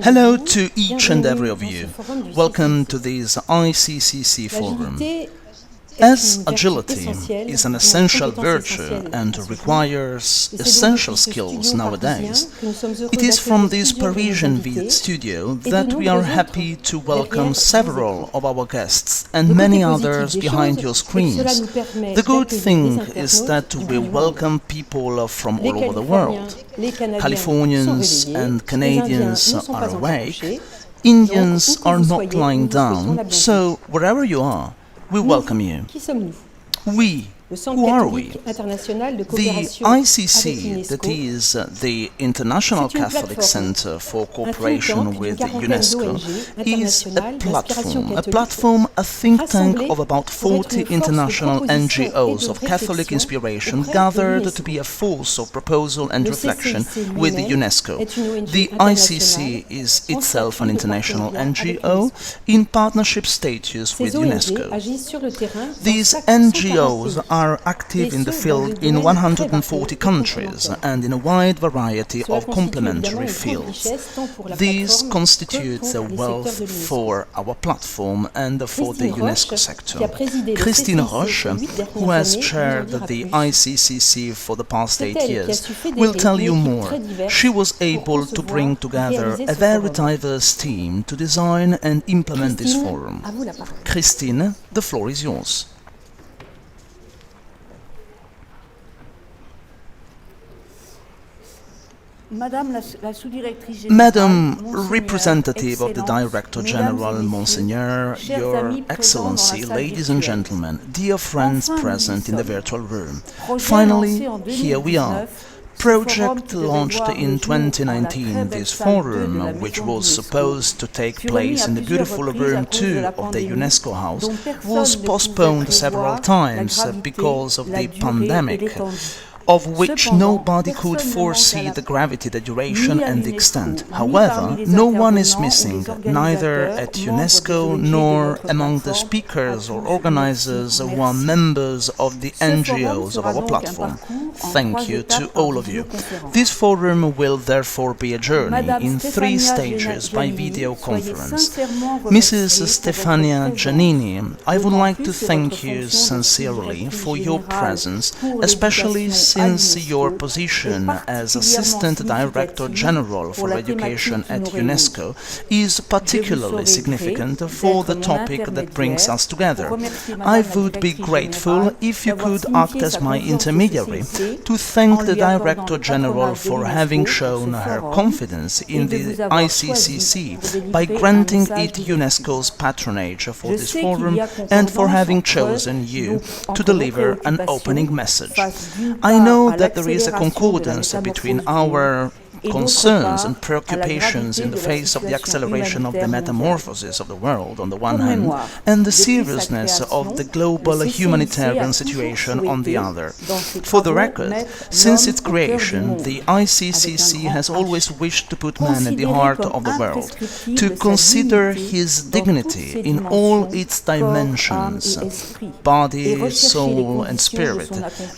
Hello to each and every of you. Welcome to this ICCC forum. As agility is an essential virtue and requires essential skills nowadays, it is from this Parisian vid studio that we are happy to welcome several of our guests and many others behind your screens. The good thing is that we welcome people from all over the world. Californians and Canadians are awake, Indians are not lying down, so wherever you are, we welcome you. We. Who are we? The ICC, that is the International Catholic Center for Cooperation with UNESCO, is a platform, a think tank of about 40 international NGOs of Catholic inspiration gathered to be a force of proposal and reflection with UNESCO. The ICC is itself an international NGO in partnership status with UNESCO. These NGOs are active in the field in 140 countries and in a wide variety of complementary fields. This constitutes a wealth for our platform and for the UNESCO sector. Roche, who has chaired the ICCC for the past 8 years, will tell you more. She was able to bring together a very diverse team to design and implement this forum. Christine, the floor is yours. Madam Representative of the Director General, Monseigneur, Your Excellency, ladies and gentlemen, dear friends present in the virtual room, finally, here we are. Project launched in 2019, this forum, which was supposed to take place in the beautiful room 2 of the UNESCO house, was postponed several times because of the pandemic, of which nobody could foresee the gravity, the duration and the extent. However, no one is missing, neither at UNESCO nor among the speakers or organizers who are members of the NGOs of our platform. Thank you to all of you. This forum will therefore be a journey in 3 stages by video conference. Mrs. Stefania Giannini, I would like to thank you sincerely for your presence, especially since your position as Assistant Director General for Education at UNESCO is particularly significant for the topic that brings us together. I would be grateful if you could act as my intermediary to thank the Director General for having shown her confidence in the ICCC by granting it UNESCO's patronage for this forum and for having chosen you to deliver an opening message. I know that there is a concordance between our concerns and preoccupations in the face of the acceleration of the metamorphosis of the world on the one hand, and the seriousness of the global humanitarian situation on the other. For the record, since its creation, the ICCC has always wished to put man at the heart of the world, to consider his dignity in all its dimensions, body, soul and spirit,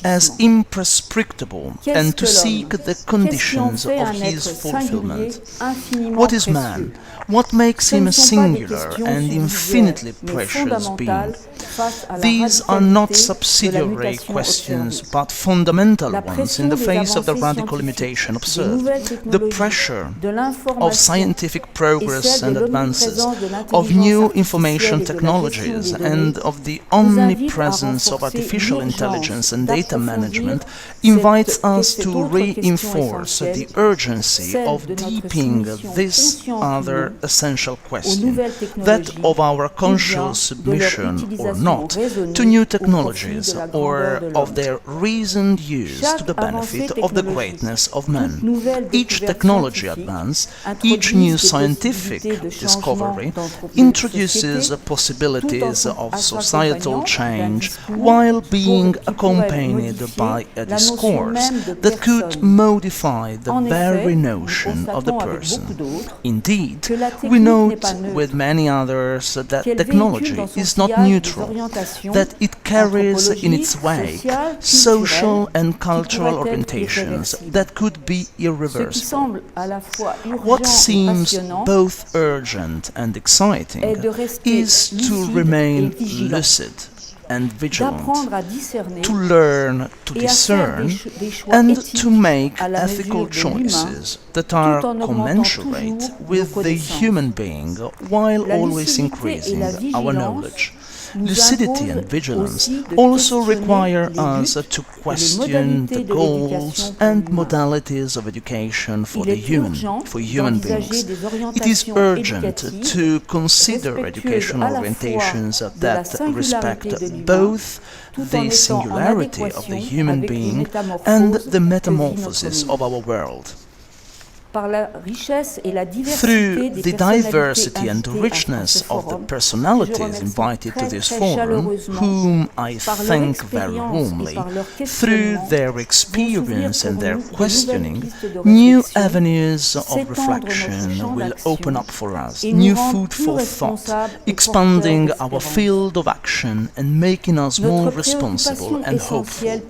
as imprescriptible, and to seek the conditions of his fulfillment. What is man? What makes him a singular and infinitely precious being? These are not subsidiary questions, but fundamental ones in the face of the radical limitation observed. The pressure of scientific progress and advances, of new information technologies, and of the omnipresence of artificial intelligence and data management invites us to reinforce the urgency of deepening this other essential question, that of our conscious submission or not to new technologies, or of their reasoned use to the benefit of the greatness of man. Each technology advance, each new scientific discovery introduces possibilities of societal change while being accompanied by a discourse that could modify the very notion of the person. Indeed, we note with many others that technology is not neutral, that it carries in its wake social and cultural orientations that could be irreversible. What seems both urgent and exciting is to remain lucid and vigilant, to learn to discern, and to make ethical choices that are commensurate with the human being while always increasing our knowledge. Lucidity and vigilance also require us to question the goals and modalities of education for human beings. It is urgent to consider educational orientations that respect both the singularity of the human being and the metamorphosis of our world. Through the diversity and richness of the personalities invited to this forum, whom I thank very warmly, through their experience and their questioning, new avenues of reflection will open up for us, new food for thought, expanding our field of action and making us more responsible and hopeful.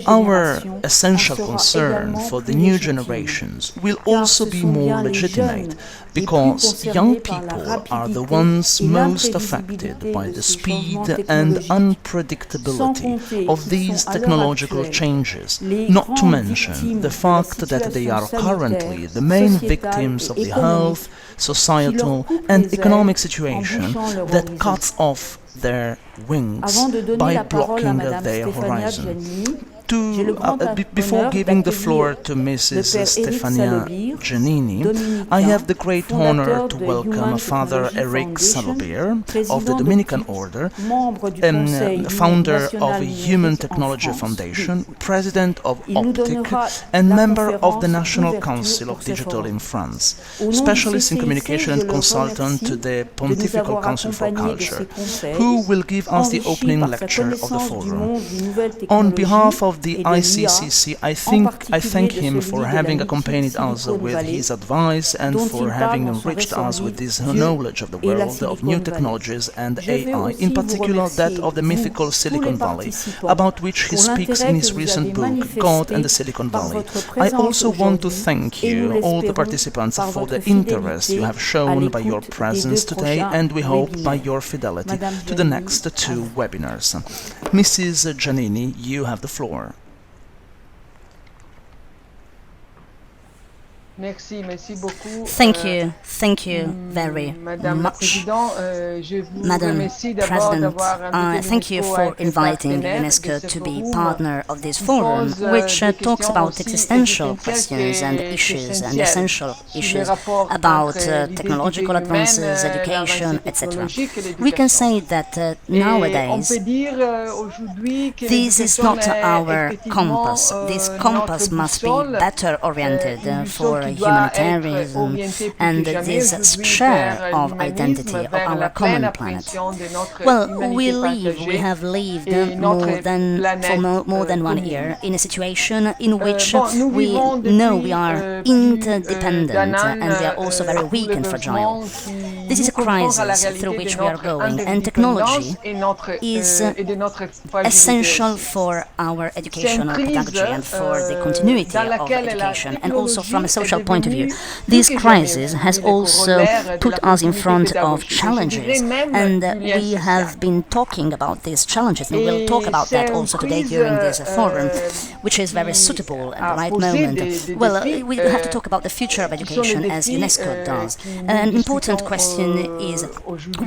Our essential concern for the new generations will also be more legitimate, because young people are the ones most affected by the speed and unpredictability of these technological changes, not to mention the fact that they are currently the main victims of the health, societal and economic situation that cuts off their wings by blocking their horizon. Before giving the floor to Mrs. Stefania Giannini, I have the great honor to welcome Father Eric Salobir of the Dominican Order, founder of Human Technology Foundation, president of OPTIC, and member of the National Council of Digital in France, specialist in communication and consultant to the Pontifical Council for Culture, who will give us the opening lecture of the forum. On behalf of the ICCC, I thank him for having accompanied us with his advice and for having enriched us with his knowledge of the world of new technologies and AI, in particular that of the mythical Silicon Valley, about which he speaks in his recent book, God and the Silicon Valley. I also want to thank you, all the participants, for the interest you have shown by your presence today, and we hope by your fidelity to the next two webinars. Mrs. Giannini, you have the floor. Thank you very much, Madam President. Thank you for inviting UNESCO to be partner of this forum, which talks about existential questions and issues and essential issues about technological advances, education, etc. We can say that nowadays this is not our compass. This compass must be better oriented for humanitarianism and this share of identity of our common planet. Well, we have lived for more than 1 year in a situation in which we know we are interdependent and we are also very weak and fragile. This is a crisis through which we are going, and technology is essential for our educational pedagogy and for the continuity of education, and also from a social point of view. This crisis has also put us in front of challenges, and we have been talking about these challenges, and we'll talk about that also today during this forum, which is very suitable at the right moment. Well, we have to talk about the future of education as UNESCO does. An important question is,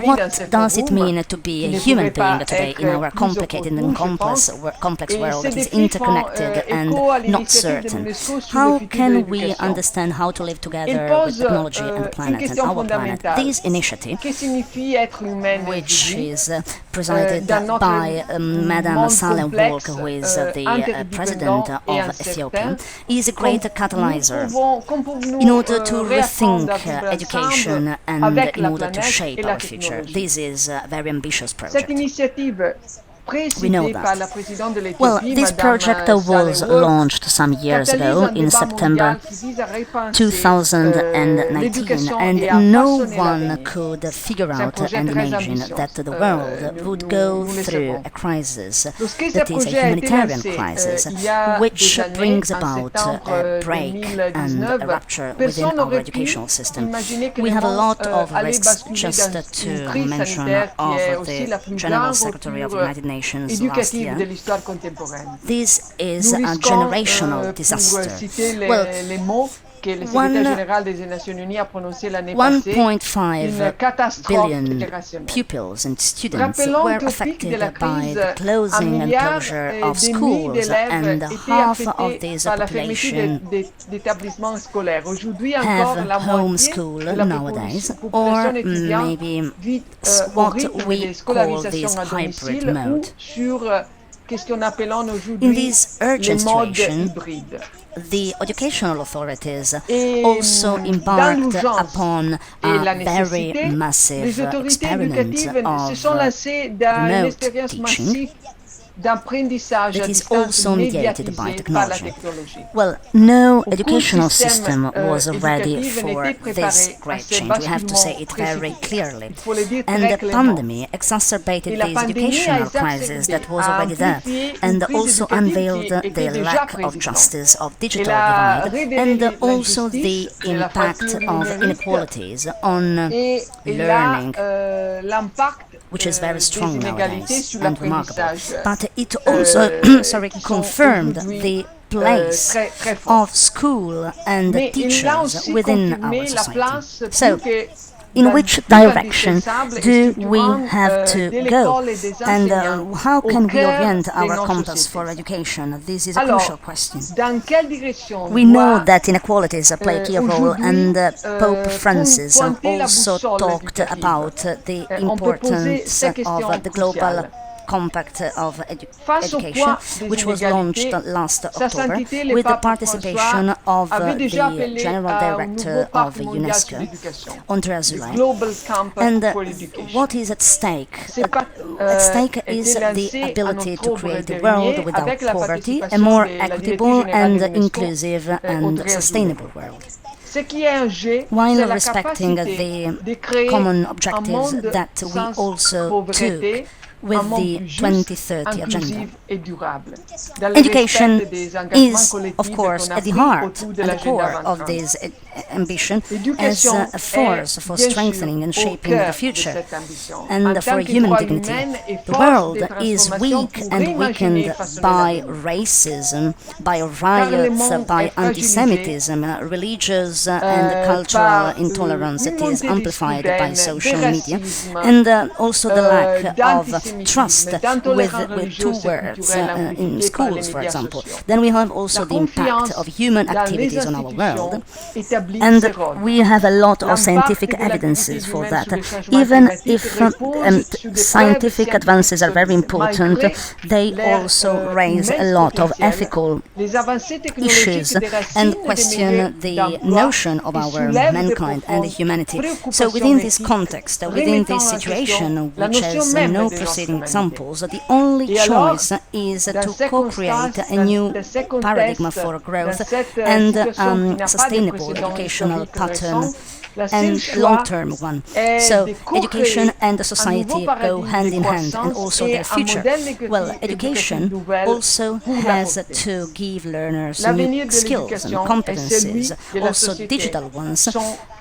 what does it mean to be a human being today in our complicated and complex world that is interconnected and not certain? How can we understand how to live together with technology and the planet and our planet? This initiative, which is presided by Madame Salobir, who is the president of Ethiopia, is a great catalyzer in order to rethink education and in order to shape our future. This is a very ambitious project. We know that. Well, this project was launched some years ago in September 2019, and no one could figure out and imagine that the world would go through a crisis, that is a humanitarian crisis, which brings about a break and a rupture within our educational system. We have a lot of risks, just to mention of the General Secretary of the United Nations last year. This is a generational disaster. Well, 1.5 billion pupils and students were affected by the closing and closure of schools, and half of this population have homeschool nowadays, or maybe what we call this hybrid mode. In this urgent situation, the educational authorities also embarked upon a very massive experiment of remote teaching that is also mediated by technology. Well, no educational system was ready for this great change. We have to say it very clearly. And the pandemic exacerbated this educational crisis that was already there, and also unveiled the lack of justice, of digital divide, and also the impact of inequalities on learning, which is very strong nowadays and remarkable. But it also confirmed the place of school and teachers within our society. So, in which direction do we have to go? And how can we orient our compass for education? This is a crucial question. We know that inequalities play a key role, and Pope Francis also talked about the importance of the global Compact of Education, which was launched last October with the participation of the General Director of UNESCO, Honorary. And what is at stake? At stake is the ability to create a world without poverty, a more equitable and inclusive and sustainable world, while respecting the common objectives that we also took with the 2030 agenda. Education is, of course, at the heart and the core of this ambition as a force for strengthening and shaping the future and for human dignity. The world is weak and weakened by racism, by riots, by anti-Semitism, religious and cultural intolerance that is amplified by social media, and also the lack of trust with two words in schools, for example. Then we have also the impact of human activities on our world, and we have a lot of scientific evidences for that. Even if scientific advances are very important, they also raise a lot of ethical issues and question the notion of our mankind and humanity. So within this context, within this situation, which has no preceding examples, the only choice is to co-create a new paradigm for growth and sustainable educational pattern, and long-term one. So education and society go hand in hand, and also their future. Well, education also has to give learners new skills and competencies, also digital ones,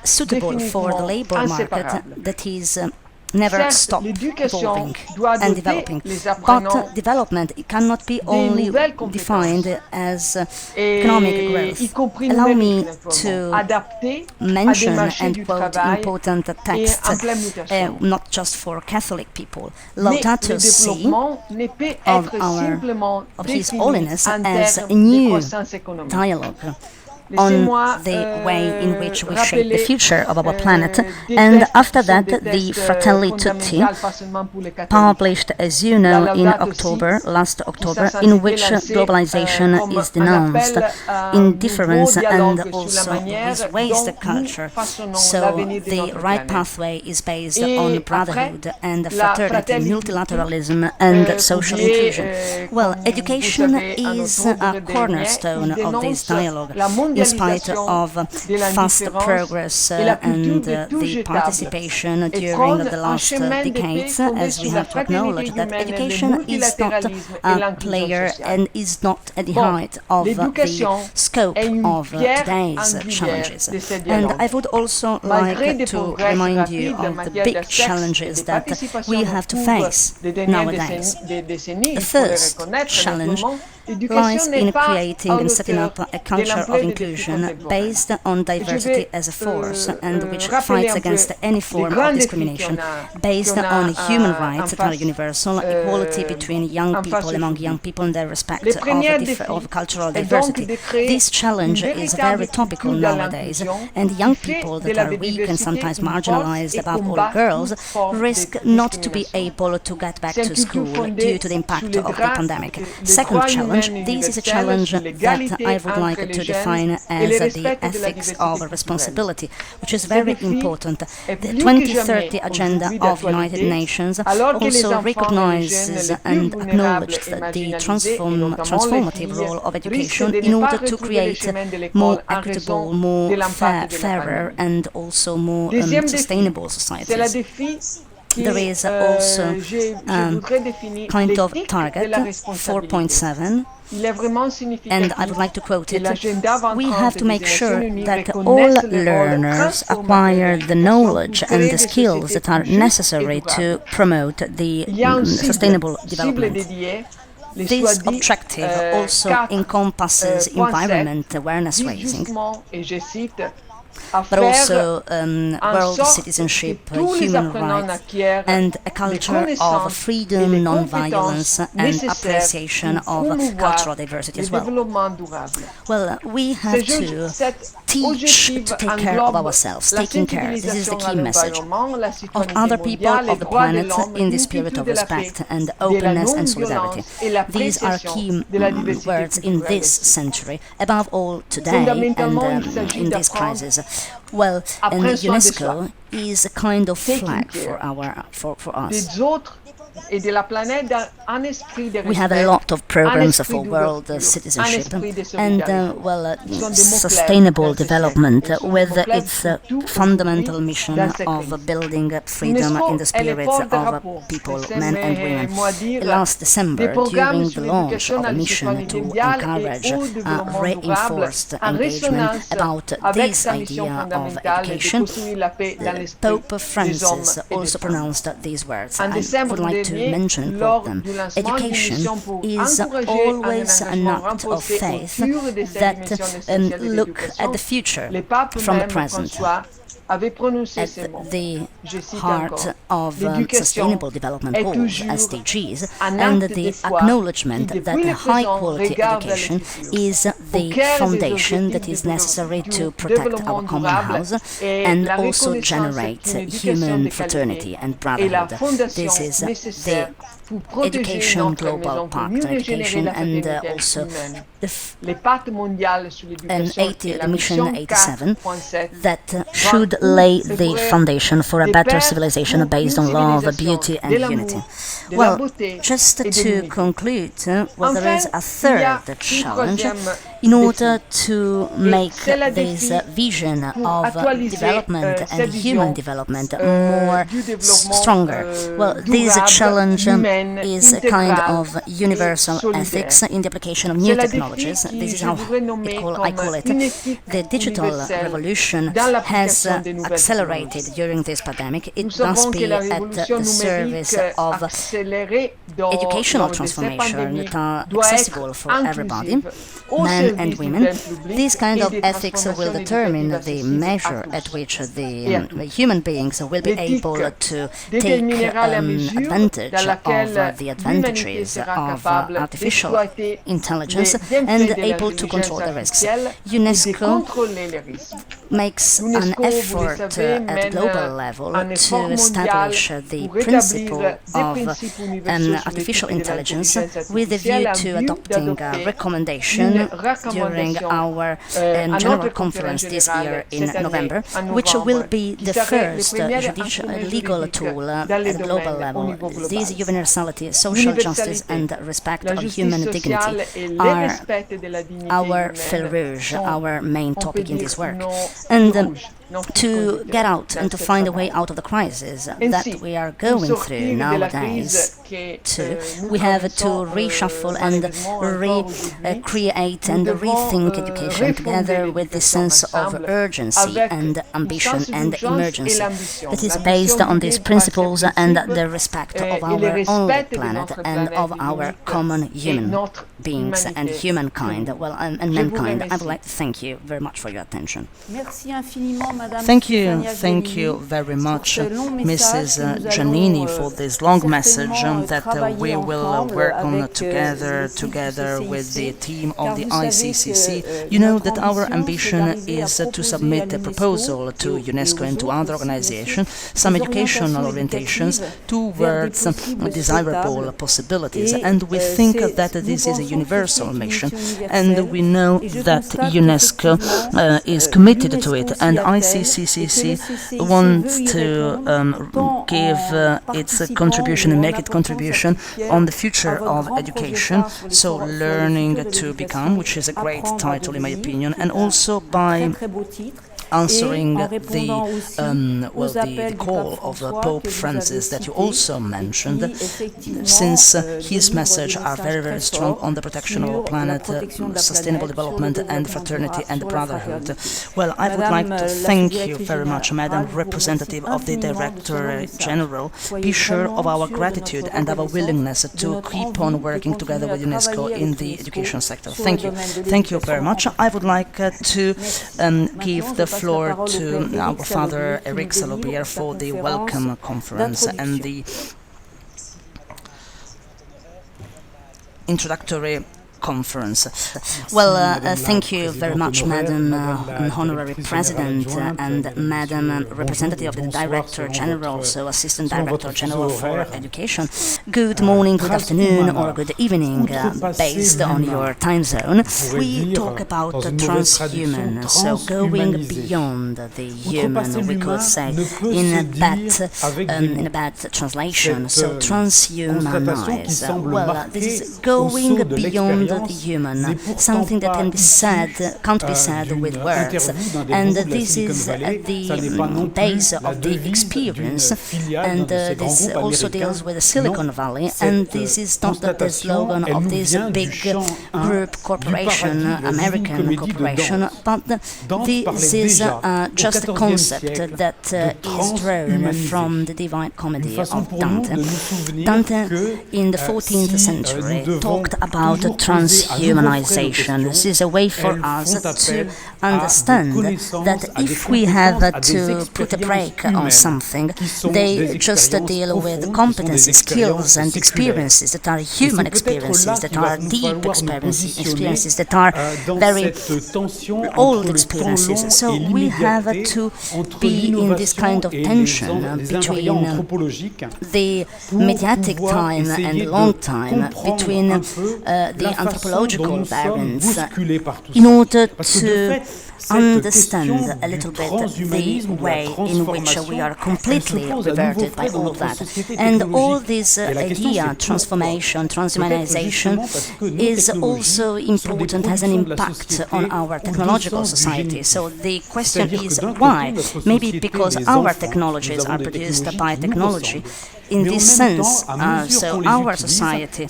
suitable for the labor market that is never stop evolving and developing. But development cannot be only defined as economic growth. Allow me to mention and quote important texts, not just for Catholic people. Laudato Si of His Holiness as a new dialogue on the way in which we shape the future of our planet. And after that, the Fratelli Tutti published, as you know, in October, last October, in which globalization is denounced, indifference, and also this waste culture. So the right pathway is based on brotherhood and fraternity, multilateralism, and social inclusion. Well, education is a cornerstone of this dialogue, in spite of fast progress and the participation during the last decades, as we have to acknowledge that education is not a player and is not at the height of the scope of today's challenges. And I would also like to remind you of the big challenges that we have to face nowadays. The first challenge lies in creating and setting up a culture of inclusion based on diversity as a force and which fights against any form of discrimination, based on human rights that are universal, equality between young people among young people and their respect of cultural diversity. This challenge is very topical nowadays, and young people that are weak and sometimes marginalized, above all girls, risk not to be able to get back to school due to the impact of the pandemic. Second challenge, this is a challenge that I would like to define as the ethics of responsibility, which is very important. The 2030 Agenda of United Nations also recognizes and acknowledges the transformative role of education in order to create more equitable, more fairer, and also more sustainable societies. There is also kind of target, 4.7, and I would like to quote it. We have to make sure that all learners acquire the knowledge and the skills that are necessary to promote the sustainable development. This objective also encompasses environment awareness raising, but also world citizenship, human rights, and a culture of freedom, non-violence, and appreciation of cultural diversity as well. Well, we have to teach to take care of ourselves, taking care, this is the key message, of other people of the planet in the spirit of respect and openness and solidarity. These are key words in this century, above all today and in this crisis. Well, and UNESCO is a kind of flag for us. We have a lot of programs for world citizenship and sustainable development with its fundamental mission of building freedom in the spirits of people, men and women. Last December, during the launch of a mission to encourage reinforced engagement about this idea of education, Pope Francis also pronounced these words. I would like to mention and quote them. Education is always an act of faith that look at the future from the present, at the heart of Sustainable Development Goals, SDGs, and the acknowledgement that high-quality education is the foundation that is necessary to protect our common house and also generate human fraternity and brotherhood. This is the Education Global Pact on Education and also the Mission 87 that should lay the foundation for a better civilization based on love, beauty and unity. Well, just to conclude, well, there is a third challenge in order to make this vision of development and human development more stronger. Well, this challenge is a kind of universal ethics in the application of new technologies. This is how I call it. The digital revolution has accelerated during this pandemic. It must be at the service of educational transformation that are accessible for everybody, men and women. This kind of ethics will determine the measure at which the human beings will be able to take advantage of the advantages of artificial intelligence and able to control the risks. UNESCO makes an effort at global level to establish the principle of artificial intelligence with a view to adopting a recommendation during our General Conference this year in November, which will be the first legal tool at global level. This universality, social justice and respect of human dignity are our fil rouge, our main topic in this work. And to get out and to find a way out of the crisis that we are going through nowadays, we have to reshuffle and recreate and rethink education together with the sense of urgency and ambition and emergency that is based on these principles and the respect of our own planet and of our common human beings and humankind, and mankind. I would like to thank you very much for your attention. Thank you very much, Mrs. Giannini, for this long message that we will work on together with the team of the ICCC. You know that our ambition is to submit a proposal to UNESCO and to other organizations, some educational orientations towards desirable possibilities, and we think that this is a universal mission, and we know that UNESCO is committed to it, and ICCC wants to give its contribution and make its contribution on the future of education, so learning to become, which is a great title in my opinion, and also by answering the call of Pope Francis that you also mentioned, since his messages are very, very strong on the protection of our planet, sustainable development and fraternity and brotherhood. Well, I would like to thank you very much, Madam Representative of the Director General. Be sure of our gratitude and our willingness to keep on working together with UNESCO in the education sector. Thank you. Thank you very much. I would like to give the floor to our father Eric Salobir for the welcome conference and the introductory conference. Well, thank you very much, Madam Honorary President and Madam Representative of the Director General, so Assistant Director General for Education. Good morning, good afternoon, or good evening, based on your time zone. We talk about transhuman, so going beyond the human, we could say, in a bad translation, so transhumanize. Well, this is going beyond the human, something that can't be said with words, and this is the base of the experience, and this also deals with the Silicon Valley, and this is not the slogan of this big group corporation, American corporation, but this is just a concept that is drawn from the Divine Comedy of Dante. Dante in the 14th century talked about transhumanization. This is a way for us to understand that if we have to put a brake on something, they just deal with competencies, skills and experiences that are human experiences, that are deep experiences, that are very old experiences. So we have to be in this kind of tension between the mediatic time and long time, between the anthropological variants, in order to understand a little bit the way in which we are completely reverted by all of that. And all this idea, transformation, transhumanization, is also important, has an impact on our technological society. So the question is why? Maybe because our technologies are produced by technology. In this sense, so our society,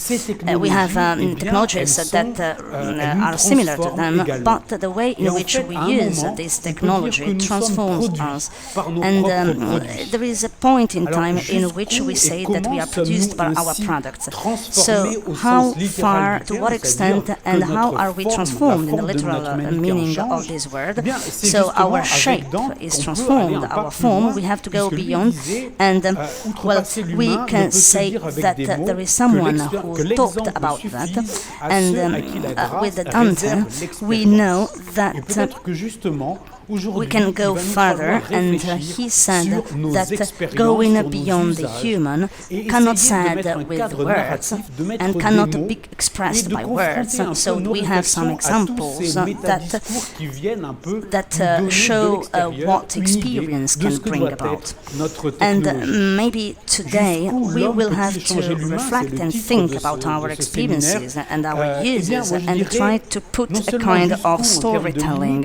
we have technologies that are similar to them, but the way in which we use this technology, it transforms us. And there is a point in time in which we say that we are produced by our products. So how far, to what extent, and how are we transformed in the literal meaning of this word? So our shape is transformed, our form, we have to go beyond, and well, we can say that there is someone who talked about that, and with Dante, we know that we can go further, and he said that going beyond the human cannot said with words and cannot be expressed by words. So we have some examples that show what experience can bring about. And maybe today we will have to reflect and think about our experiences and our uses and try to put a kind of storytelling,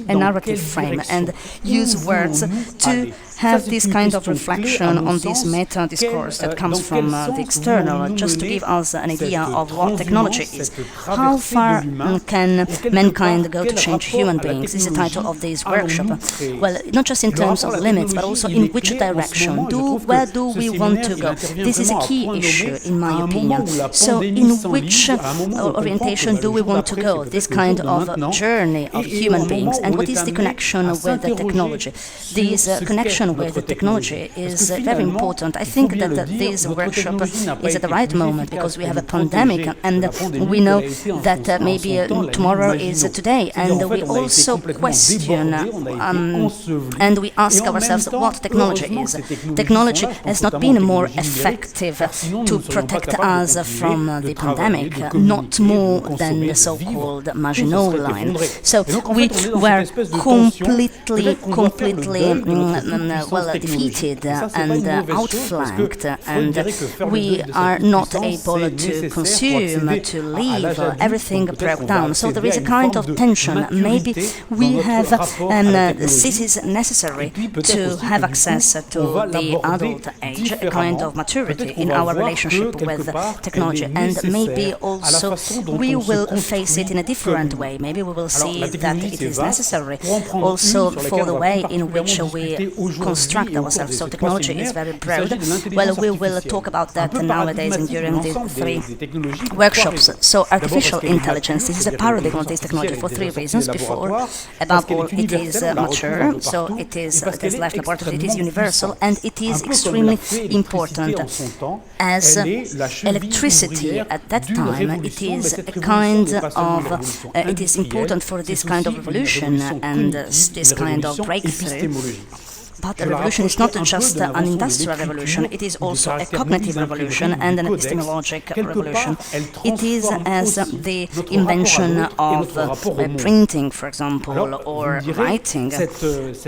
a narrative frame, and use words to have this kind of reflection on this meta-discourse that comes from the external, just to give us an idea of what technology is. How far can mankind go to change human beings? This is the title of this workshop. Well, not just in terms of limits, but also in which direction. Where do we want to go? This is a key issue, in my opinion. So in which orientation do we want to go? This kind of journey of human beings, and what is the connection with the technology? This connection with the technology is very important. I think that this workshop is at the right moment because we have a pandemic, and we know that maybe tomorrow is today, and we also question and we ask ourselves what technology is. Technology has not been more effective to protect us from the pandemic, not more than the so-called Maginot Line. So we were completely well defeated and outflanked, and we are not able to consume, to live. Everything broke down. So there is a kind of tension. Maybe we have cities necessary to have access to the adult age, a kind of maturity in our relationship with technology, and maybe also we will face it in a different way. Maybe we will see that it is necessary also for the way in which we construct ourselves. So technology is very broad. Well, we will talk about that nowadays and during the 3 workshops. So artificial intelligence, this is a paradigm of this technology for 3 reasons. Before, above all, it is mature, so it is life laboratory, it is universal, and it is extremely important. As electricity at that time, it is a kind of, it is important for this kind of revolution and this kind of breakthrough. But the revolution is not just an industrial revolution, it is also a cognitive revolution and an epistemologic revolution. It is as the invention of printing, for example, or writing,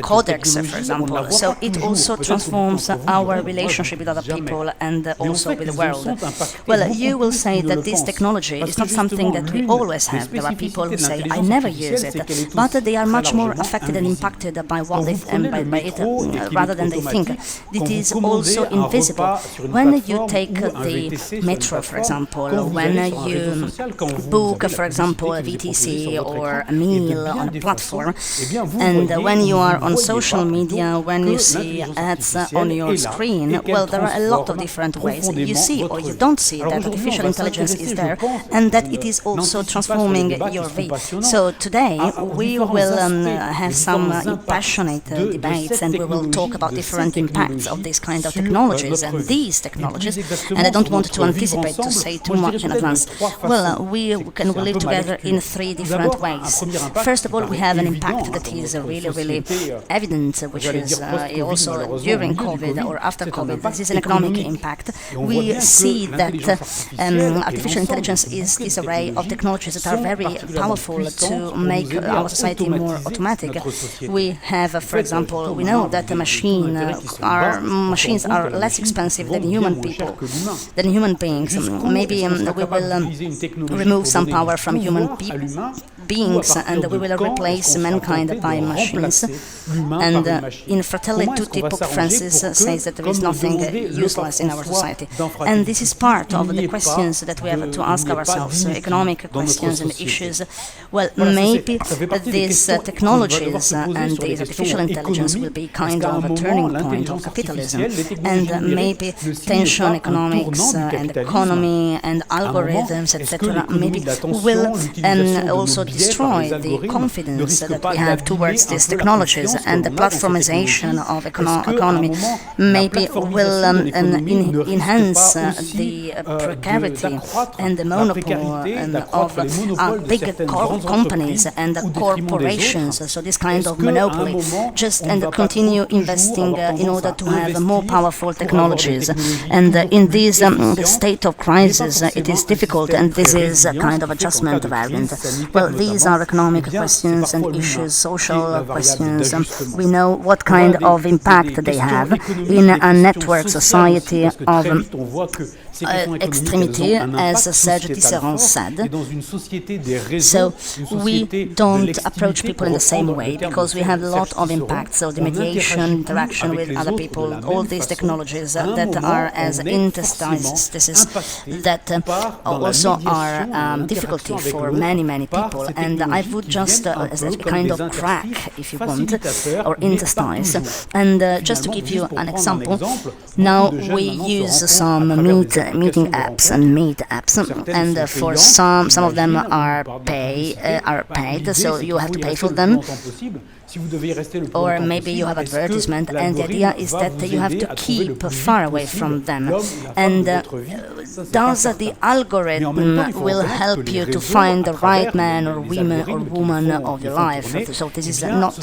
codex, for example. So it also transforms our relationship with other people and also with the world. Well, you will say that this technology is not something that we always have. There are people who say, I never use it, but they are much more affected and impacted by what by it rather than they think. It is also invisible. When you take the metro, for example, when you book, for example, a VTC or a meal on a platform, and when you are on social media, when you see ads on your screen, well, there are a lot of different ways. You see or you don't see that artificial intelligence is there, and that it is also transforming your view. So today we will have some passionate debates, and we will talk about different impacts of this kind of technologies and these technologies, and I don't want to anticipate to say too much in advance. Well, we can live together in 3 different ways. First of all, we have an impact that is really evident, which is also during COVID or after COVID. This is an economic impact. We see that artificial intelligence is this array of technologies that are very powerful to make our society more automatic. We have, for example, we know that machines are less expensive than human beings. Maybe we will remove some power from human beings, and we will replace mankind by machines. And in Fratelli Tutti, Pope Francis says that there is nothing useless in our society. And this is part of the questions that we have to ask ourselves, economic questions and issues. Well, maybe these technologies and the artificial intelligence will be kind of a turning point of capitalism, and maybe tension economics and economy and algorithms, etc., maybe will also destroy the confidence that we have towards these technologies, and the platformization of economy maybe will enhance the precarity and the monopoly of big companies and corporations, so this kind of monopoly, and continue investing in order to have more powerful technologies. And in this state of crisis, it is difficult, and this is a kind of adjustment variant. Well, these are economic questions and issues, social questions. We know what kind of impact they have in a network society of extremity, as Serge Tisserand said. So we don't approach people in the same way, because we have a lot of impact. So the mediation, interaction with other people, all these technologies that are as interstices that also are difficulty for many people. And I would just, as a kind of crack, if you want, or interstice. And just to give you an example, now we use some meeting apps and meet apps, and for some of them are paid, so you have to pay for them. Or maybe you have advertisement, and the idea is that you have to keep far away from them. And does the algorithm will help you to find the right man or woman of your life? So this is not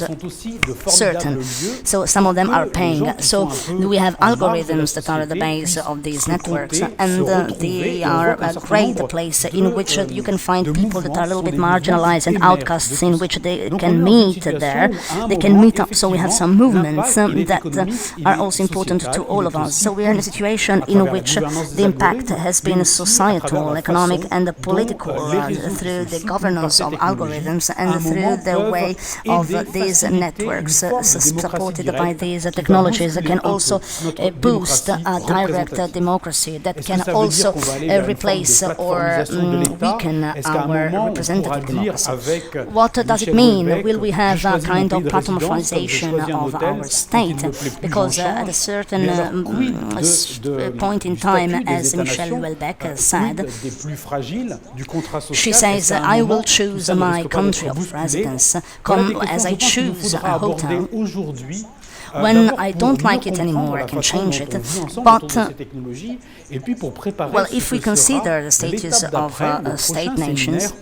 certain. So some of them are paying. So we have algorithms that are at the base of these networks, and they are a great place in which you can find people that are a little bit marginalized and outcasts, in which they can meet there. They can meet up, so we have some movements that are also important to all of us. So we are in a situation in which the impact has been societal, economic and political through the governance of algorithms and through the way of these networks supported by these technologies that can also boost a direct democracy, that can also replace or weaken our representative democracy. What does it mean? Will we have a kind of platformization of our state? Because at a certain point in time, as Michel Houellebecq said, she says, I will choose my country of residence as I choose a hotel. When I don't like it anymore, I can change it. But, well, if we consider the status of state nations,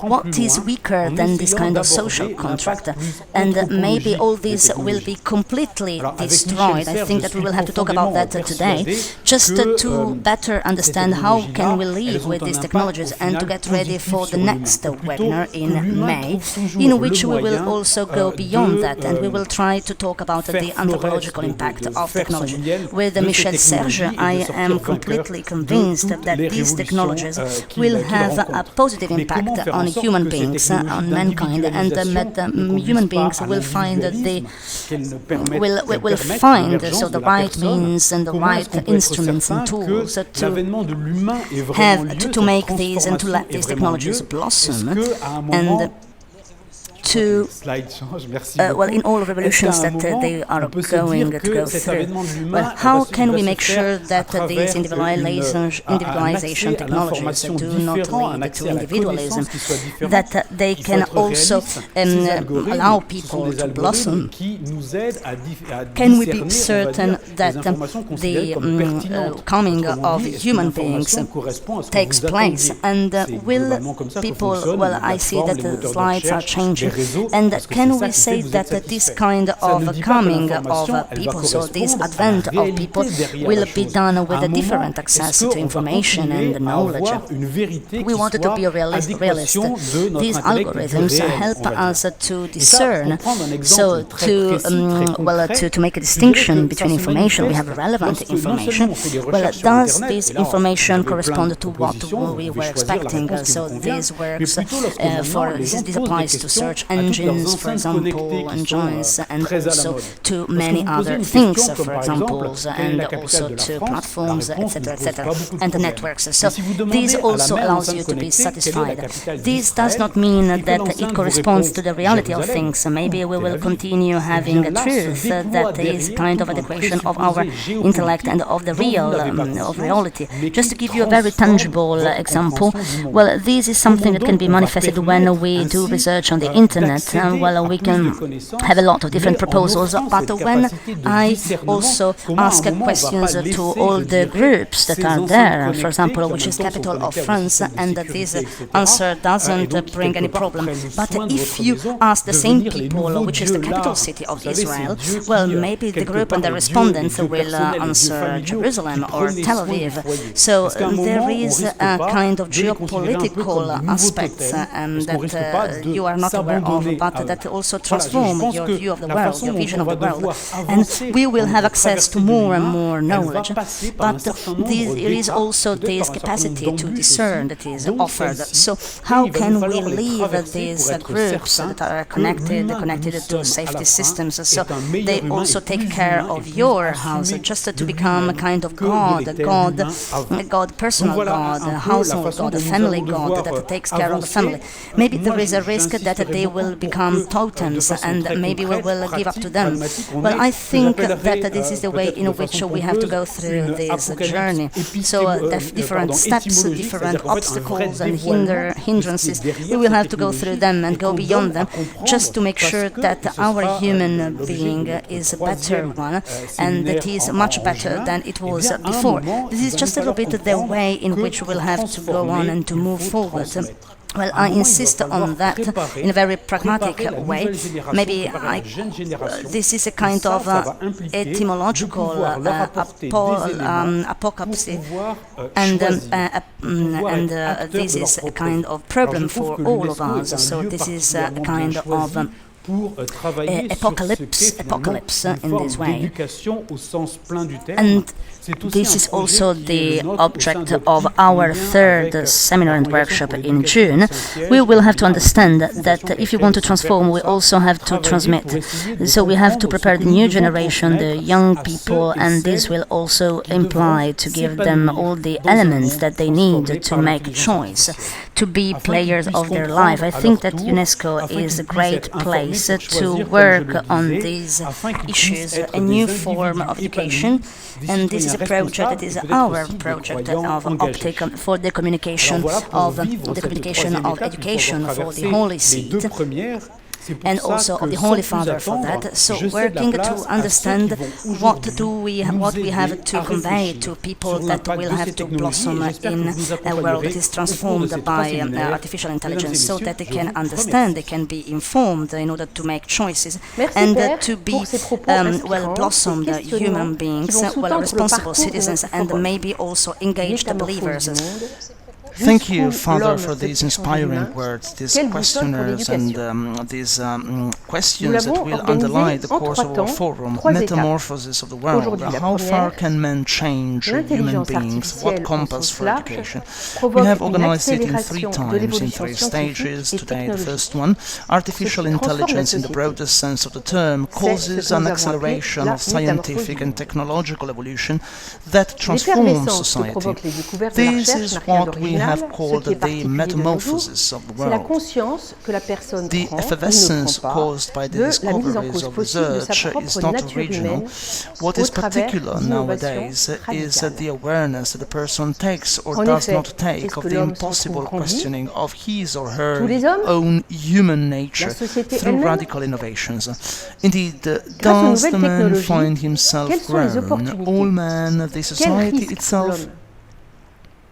what is weaker than this kind of social contract? And maybe all this will be completely destroyed. I think that we will have to talk about that today, just to better understand how can we live with these technologies, and to get ready for the next webinar in May, in which we will also go beyond that, and we will try to talk about the anthropological impact of technology. With Michel Serge, I am completely convinced that these technologies will have a positive impact on human beings, on mankind, and that human beings will find the the right means and the right instruments and tools to make these and to let these technologies blossom. And well, in all revolutions that they are going to go through. Well, how can we make sure that these individualization technologies do not lead to individualism, that they can also allow people to blossom? Can we be certain that the coming of human beings takes place? And will people, well, I see that the slides are changing. And can we say that this kind of coming of people, so this advent of people, will be done with a different access to information and knowledge? We wanted to be a realist. These algorithms help us to discern, so to make a distinction between information. We have relevant information. Well, does this information correspond to what we were expecting? So this works this applies to search engines, for example, engines, and also to many other things, for example, and also to platforms, etc., and the networks. So this also allows you to be satisfied. This does not mean that it corresponds to the reality of things. Maybe we will continue having a truth that is kind of adequation of our intellect and of the real, of reality. Just to give you a very tangible example, well, this is something that can be manifested when we do research on the internet. Well, we can have a lot of different proposals, but when I also ask questions to all the groups that are there, for example, which is capital of France, and this answer doesn't bring any problem. But if you ask the same people, which is the capital city of Israel, well, maybe the group and the respondents will answer Jerusalem or Tel Aviv. So there is a kind of geopolitical aspect that you are not aware of, but that also transform your view of the world, your vision of the world. And we will have access to more and more knowledge, but there is also this capacity to discern that is offered. So how can we leave these groups that are connected to safety systems, so they also take care of your house, just to become a kind of God, personal God, a household God, a family God that takes care of the family. Maybe there is a risk that they will become totems and maybe we will give up to them. Well, I think that this is the way in which we have to go through this journey. So different steps, different obstacles and hindrances, we will have to go through them and go beyond them, just to make sure that our human being is a better one, and that is much better than it was before. This is just a little bit the way in which we'll have to go on and to move forward. Well, I insist on that in a very pragmatic way. Maybe this is a kind of etymological apocalypse, and this is a kind of problem for all of us. So this is a kind of apocalypse in this way. And this is also the object of our third seminar and workshop in June. We will have to understand that if you want to transform, we also have to transmit. So we have to prepare the new generation, the young people, and this will also imply to give them all the elements that they need to make a choice, to be players of their life. I think that UNESCO is a great place to work on these issues, a new form of education, and this is a project that is our project of OPTIC for the communication of education for the Holy Seat, and also of the Holy Father for that. So working to understand what we have to convey to people that will have to blossom in a world that is transformed by artificial intelligence, so that they can understand, they can be informed in order to make choices, and to be well-blossomed human beings, responsible citizens, and maybe also engaged believers. Thank you, Father, for these inspiring words, these questionnaires, and these questions that will underlie the course of our forum, metamorphosis of the world. How far can men change human beings? What compass for education? We have organized it in 3 times, in 3 stages. Today, the first one, artificial intelligence in the broadest sense of the term, causes an acceleration of scientific and technological evolution that transforms society. This is what we have called the metamorphosis of the world. The effervescence caused by the discoveries of research is not original. What is particular nowadays is the awareness that the person takes or does not take of the impossible questioning of his or her own human nature through radical innovations. Indeed, does the man find himself grown? All man, the society itself?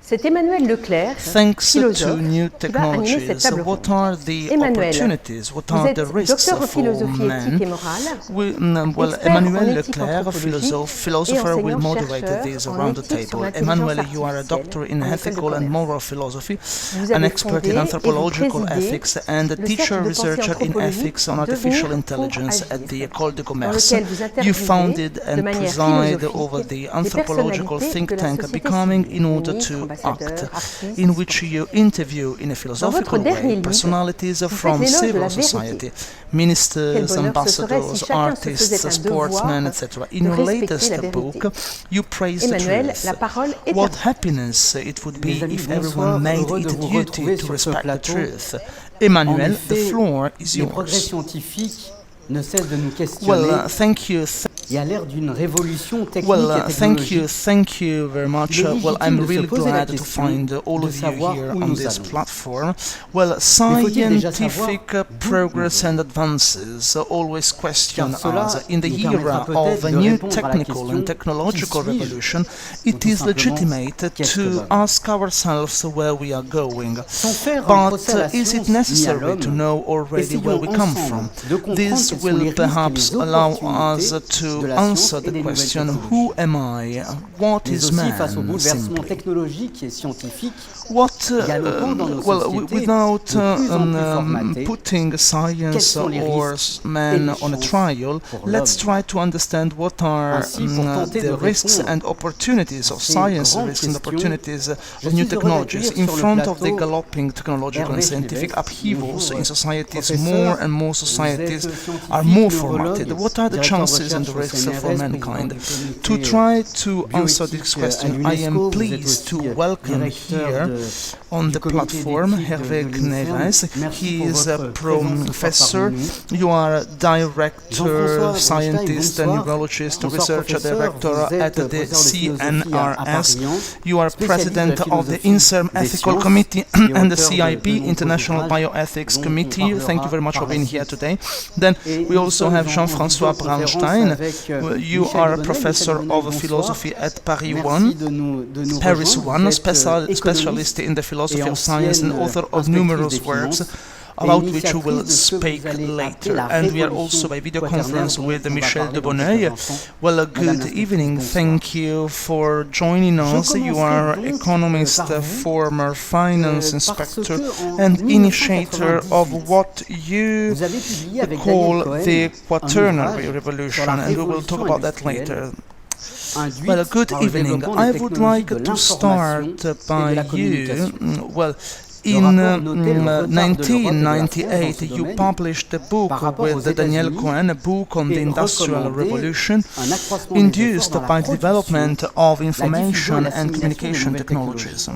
Thanks to new technologies, what are the opportunities, what are the risks for men? Well, Emmanuel Leclerc, a philosopher, will moderate this around the table. Emmanuel, you are a doctor in ethical and moral philosophy, an expert in anthropological ethics, and a teacher-researcher in ethics on artificial intelligence at the École de Commerce. You founded and preside over the anthropological think tank Becoming in order to act in which you interview in a philosophical way personalities from civil society, ministers, ambassadors, artists, sportsmen, etc. In your latest book, you praise the truth. What happiness it would be if everyone made it a duty to respect the truth. Emmanuel, the floor is yours. Well, thank you. Thank you very much. Well, I'm really glad to find all of you here on this platform. Well, scientific progress and advances always question us. In the era of a new technical and technological revolution, it is legitimate to ask ourselves where we are going. But is it necessary to know already where we come from? This will perhaps allow us to answer the question, who am I? What is man, simply? Without putting science or man on a trial, let's try to understand what are the risks and opportunities of science, risks and opportunities of new technologies. In front of the galloping technological and scientific upheavals in societies, more and more societies are more formatted. What are the chances and the risks for mankind? To try to answer this question, I am pleased to welcome here on the platform Hervé Kneves. He is a professor, you are a director, scientist, neurologist, researcher director at the CNRS. You are president of the INSERM Ethical Committee and the CIB, International Bioethics Committee. Thank you very much for being here today. Then we also have Jean-François Braunstein. You are a professor of philosophy at Paris 1, specialist in the philosophy of science and author of numerous works about which we will speak later. And we are also by video conference with Michel de Bonneuil. Well, good evening. Thank you for joining us. You are economist, former finance inspector and initiator of what you call the Quaternary Revolution, and we will talk about that later. Well, good evening. I would like to start by you. Well, in 1998, you published a book with Daniel Cohen, a book on the Industrial Revolution, induced by the development of information and communication technologies.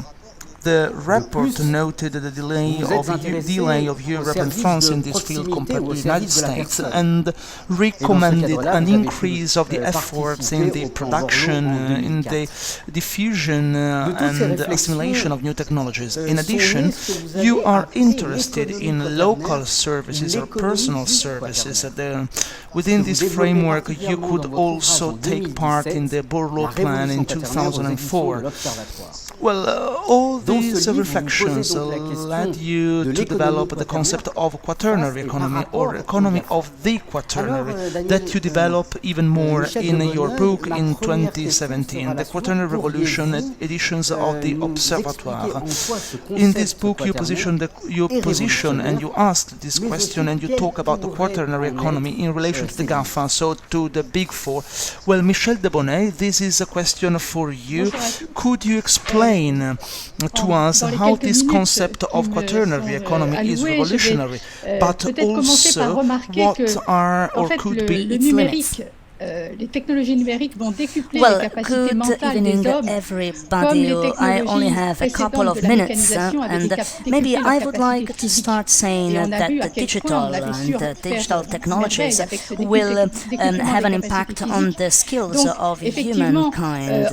The report noted the delay of Europe and France in this field compared to the United States and recommended an increase of the efforts in the production, in the diffusion and assimilation of new technologies. In addition, you are interested in local services or personal services. Within this framework, you could also take part in the Borloo Plan in 2004. Well, all these reflections led you to develop the concept of quaternary economy, or economy of the quaternary, that you develop even more in your book in 2017, the Quaternary Revolution editions of the Observatoire. In this book you position and you ask this question and you talk about the quaternary economy in relation to the GAFA, so to the Big Four. Well, Michel de Bonneuil, this is a question for you. Could you explain to us how this concept of quaternary economy is revolutionary, but also what are or could be its limits? Good evening, everybody. I only have a couple of minutes, and maybe I would like to start saying that the digital and the digital technologies will have an impact on the skills of humankind,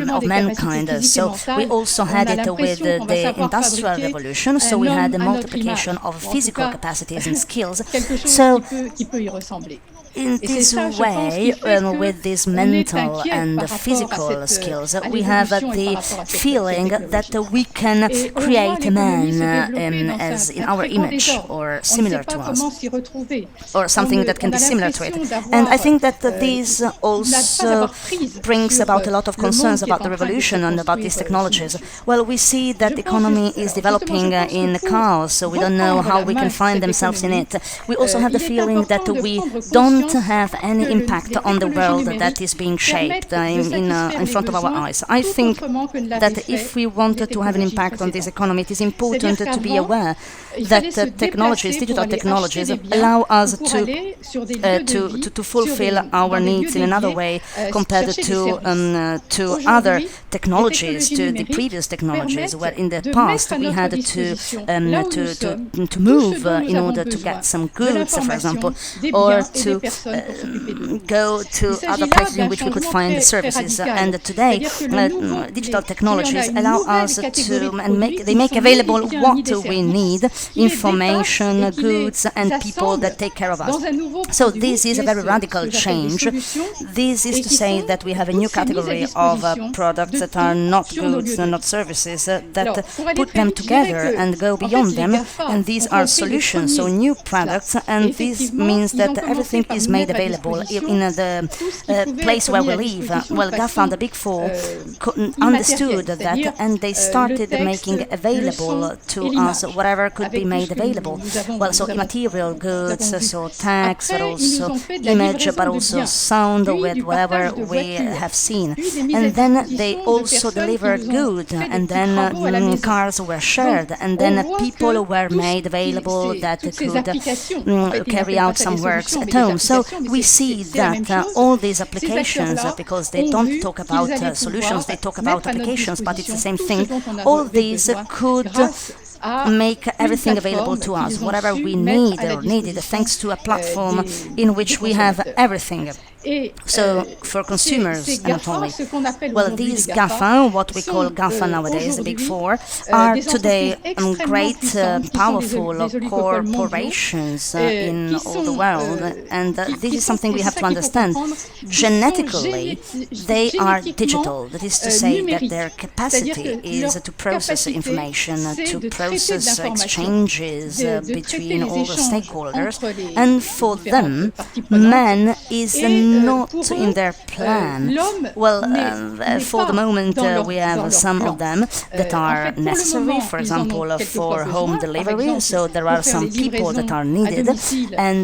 of mankind. So we also had it with the Industrial Revolution, so we had the multiplication of physical capacities and skills. So in this way, with these mental and physical skills, we have the feeling that we can create a man as in our image or similar to us, or something that can be similar to it. And I think that this also brings about a lot of concerns about the revolution and about these technologies. Well, we see that the economy is developing in chaos, so we don't know how we can find themselves in it. We also have the feeling that we don't don't have any impact on the world that is being shaped in front of our eyes. I think that if we wanted to have an impact on this economy, it is important to be aware that technologies, digital technologies, allow us to fulfill our needs in another way compared to other technologies, to the previous technologies, where in the past we had to move in order to get some goods, for example, or to go to other places in which we could find services. And today, digital technologies allow us to make available what we need: information, goods, and people that take care of us. So this is a very radical change. This is to say that we have a new category of products that are not goods and not services, that put them together and go beyond them, and these are solutions, so new products, and this means that everything is made available in the place where we live. Well, GAFA, the Big Four, understood that, and they started making available to us whatever could be made available. Well, so immaterial goods, so text, but also image, but also sound, with whatever we have seen. And then they also delivered good, and then cars were shared, and then people were made available that could carry out some works at home. So we see that all these applications, because they don't talk about solutions, they talk about applications, but it's the same thing. All these could make everything available to us, whatever we need or needed, thanks to a platform in which we have everything. So, for consumers, not only. Well, these GAFA, what we call GAFA nowadays, the Big Four, are today great, powerful corporations in all the world, and this is something we have to understand. Genetically, they are digital. That is to say that their capacity is to process information, to process exchanges between all the stakeholders, and for them, man is not in their plan. Well, for the moment, we have some of them that are necessary, for example, for home delivery, so there are some people that are needed,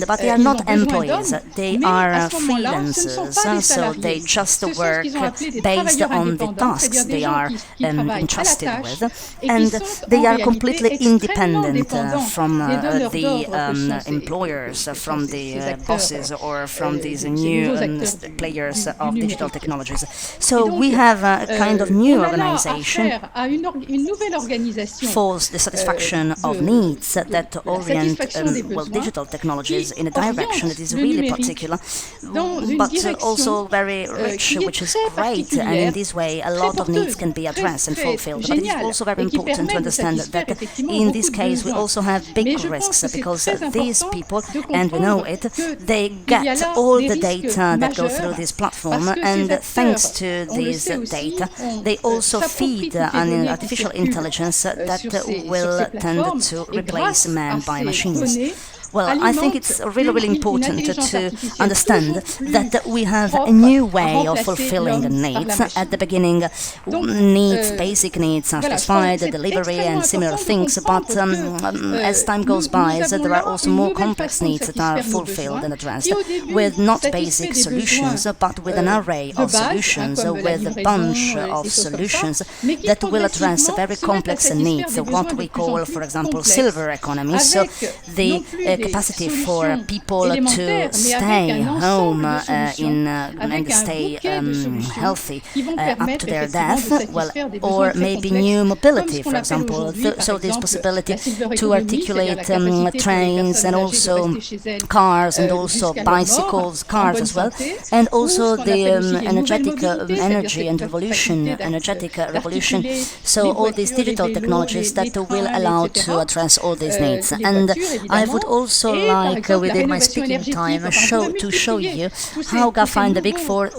but they are not employees, they are freelancers, so they just work based on the tasks they are entrusted with, and they are completely independent from the employers, from the bosses, or from these new players of digital technologies. So we have a kind of new organization for the satisfaction of needs that orient digital technologies in a direction that is really particular, but also very rich, which is great, and in this way a lot of needs can be addressed and fulfilled. But it is also very important to understand that in this case we also have big risks, because these people, and we know it, they get all the data that go through this platform, and thanks to this data they also feed an artificial intelligence that will tend to replace man by machines. Well, I think it's really, really important to understand that we have a new way of fulfilling needs. At the beginning, needs, basic needs are satisfied, delivery and similar things, but as time goes by, there are also more complex needs that are fulfilled and addressed, with not basic solutions, but with an array of solutions, with a bunch of solutions that will address very complex needs, what we call, for example, silver economy, so the capacity for people to stay home and stay healthy up to their death, well, or maybe new mobility, for example, so this possibility to articulate trains and also cars and also bicycles, cars as well, and also the energetic revolution, so all these digital technologies that will allow to address all these needs. And I would also like, within my speaking time, to show you how GAFA and the Big Four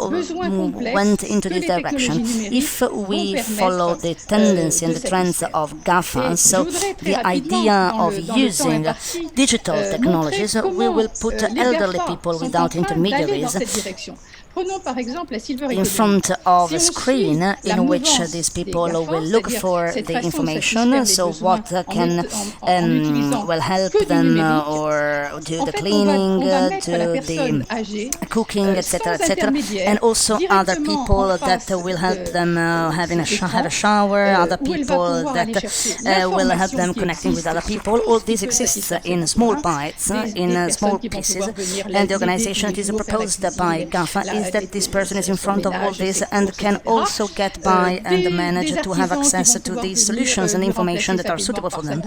went into this direction. If we follow the tendency and the trends of GAFA, so the idea of using digital technologies, we will put elderly people without intermediaries in front of a screen in which these people will look for the information, so what can help them or do the cleaning, do the cooking, etc., etc., and also other people that will help them have a shower, other people that will help them connecting with other people. All this exists in small bites, in small pieces, and the organization that is proposed by GAFA is that this person is in front of all this and can also get by and manage to have access to these solutions and information that are suitable for them.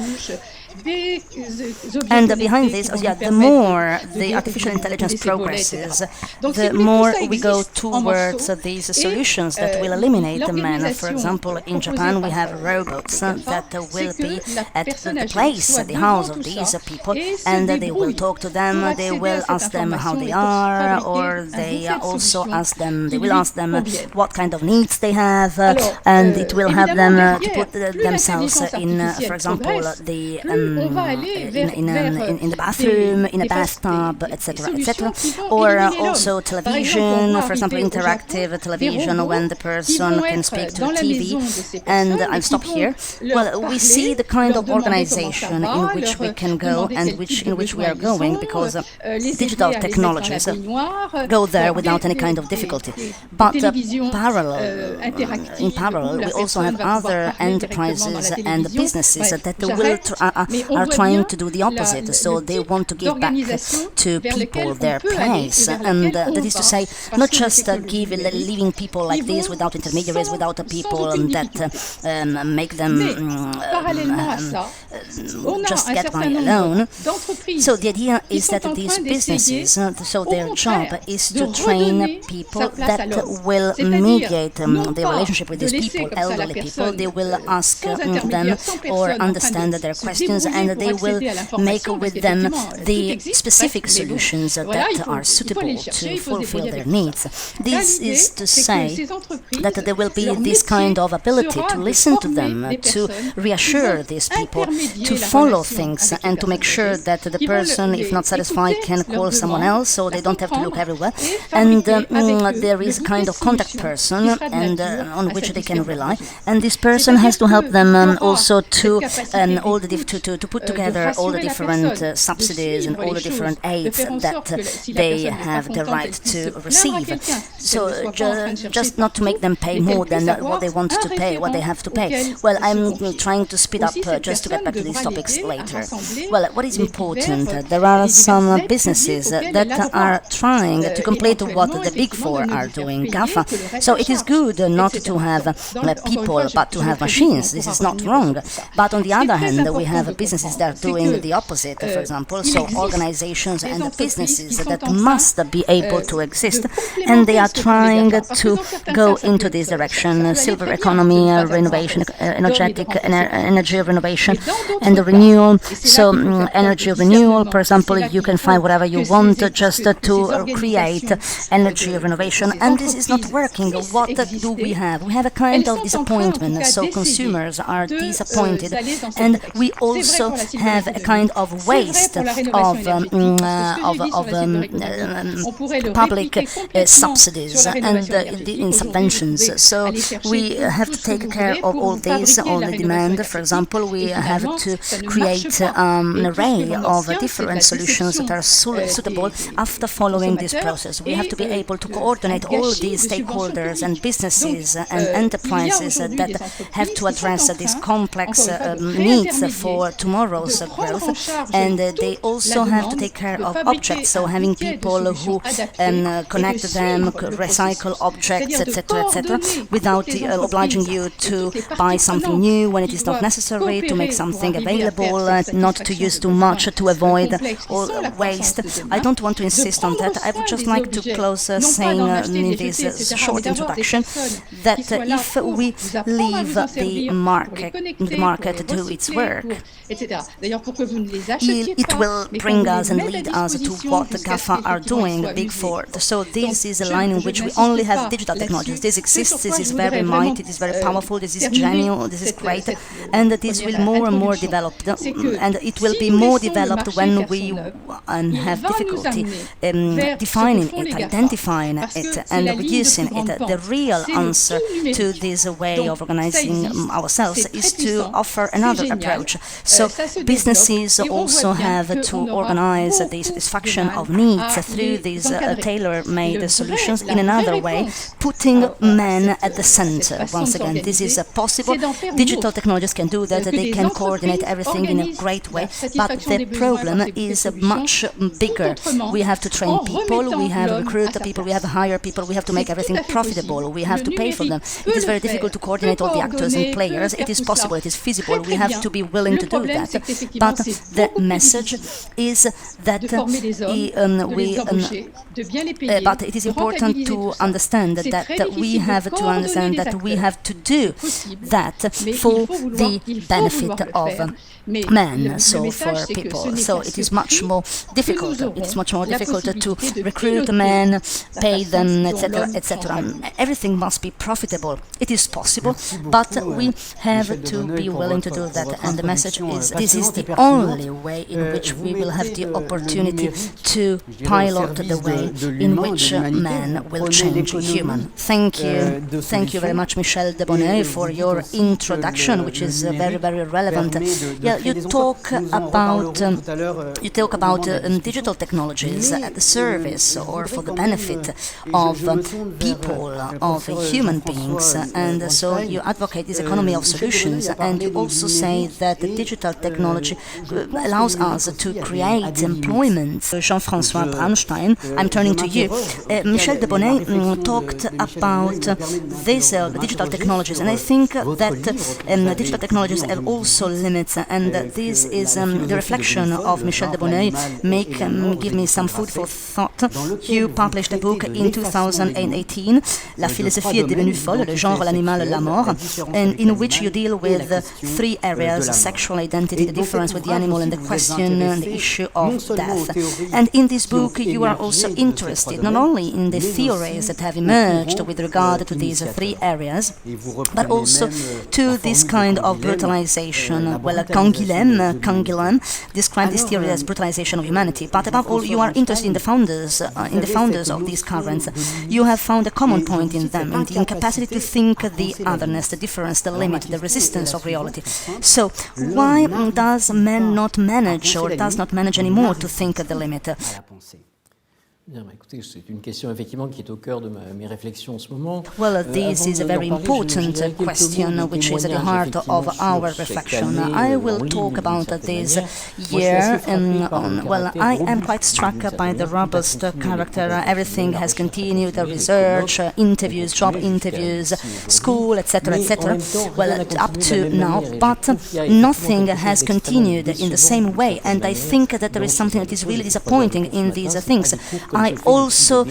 And behind this, the more the artificial intelligence progresses, the more we go towards these solutions that will eliminate the man. For example, in Japan we have robots that will be at the place, at the house of these people, and they will talk to them, they will ask them how they are, or they also ask them, they will ask them what kind of needs they have, and it will help them to put themselves in, for example, in the bathroom, in a bathtub, etc., etc. Or also television, for example, interactive television, when the person can speak to the TV. And I'll stop here. Well, we see the kind of organization in which we can go and in which we are going, because digital technologies go there without any kind of difficulty. But in parallel, we also have other enterprises and businesses that are trying to do the opposite. So they want to give back to people their place, and that is to say, not just give living people like this without intermediaries, without people that make them just get by alone. So the idea is that these businesses, so their job is to train people that will mediate the relationship with these people, elderly people. They will ask them or understand their questions, and they will make with them the specific solutions that are suitable to fulfill their needs. This is to say that there will be this kind of ability to listen to them, to reassure these people, to follow things, and to make sure that the person, if not satisfied, can call someone else, so they don't have to look everywhere. And there is a kind of contact person and on which they can rely, and this person has to help them also to put together all the different subsidies and all the different aids that they have the right to receive. So just not to make them pay more than what they want to pay, what they have to pay. Well, I'm trying to speed up just to get back to these topics later. Well, what is important? There are some businesses that are trying to complete what the Big Four are doing, GAFA. So it is good not to have people, but to have machines. This is not wrong. But on the other hand, we have businesses that are doing the opposite, for example. So organizations and businesses that must be able to exist, and they are trying to go into this direction: silver economy, renovation, energy renovation, and the renewal. So energy renewal, for example, you can find whatever you want just to create energy renovation, and this is not working. What do we have? We have a kind of disappointment. So consumers are disappointed, and we also have a kind of waste of public subsidies and in subventions. So we have to take care of all this, all the demand. For example, we have to create an array of different solutions that are suitable after following this process. We have to be able to coordinate all these stakeholders and businesses and enterprises that have to address these complex needs for tomorrow's growth, and they also have to take care of objects, so having people who connect them, recycle objects, etc., etc., without obliging you to buy something new when it is not necessary, to make something available, not to use too much to avoid all waste. I don't want to insist on that. I would just like to close saying in this short introduction that if we leave the market do its work, it will bring us and lead us to what the GAFA are doing, Big Four. So this is a line in which we only have digital technologies. This exists, this is very mighty, this is very powerful, this is genuine, this is great, and this will more and more develop, and it will be more developed when we have difficulty defining it, identifying it, and reducing it. The real answer to this way of organizing ourselves is to offer another approach. So So businesses also have to organize the satisfaction of needs through these tailor-made solutions in another way, putting men at the center. Once again, this is possible. Digital technologies can do that. They can coordinate everything in a great way, but the problem is much bigger. We have to train people, we have to recruit people, we have to hire people, we have to make everything profitable, we have to pay for them. It is very difficult to coordinate all the actors and players. It is possible, it is feasible, we have to be willing to do that. But the message is that but it is important to understand that we have to do that for the benefit of men, so for people. So it is much more difficult. It's much more difficult to recruit men, pay them, etc., etc. Everything must be profitable. It is possible, but we have to be willing to do that. And the message is, this is the only way in which we will have the opportunity to pilot the way in which man will change human. Thank you. Thank you very much, Michel de Bonnet, for your introduction, which is very, very relevant. Yeah, you talk about digital technologies at the service or for the benefit of people, of human beings, and so you advocate this economy of solutions, and you also say that the digital technology allows us to create employment. Jean-François Braunstein, I'm turning to you. Michel de Bonnet talked about these digital technologies, and I think that digital technologies have also limits, and this is the reflection of Michel de Bonnet. Give me some food for thought. You published a book in 2018, La philosophie est devenue folle, le genre, l'animal, la mort, and in which you deal with three areas: sexual identity, the difference with the animal, and the question, the issue of death. And in this book, you are also interested not only in the theories that have emerged with regard to these three areas, but also to this kind of brutalization. Well, Canguilhem described this theory as brutalization of humanity. But above all, you are interested in the founders of these currents. You have found a common point in them, in the incapacity to think the otherness, the difference, the limit, the resistance of reality. So, why does man not manage, or does not manage anymore, to think the limit? Well, this is a very important question which is at the heart of our reflection. I will talk about this here. Well, I am quite struck by the robust character. Everything has continued, the research, interviews, job interviews, school, etc., etc. Well, up to now, but nothing has continued in the same way, and I think that there is something that is really disappointing in these things. I also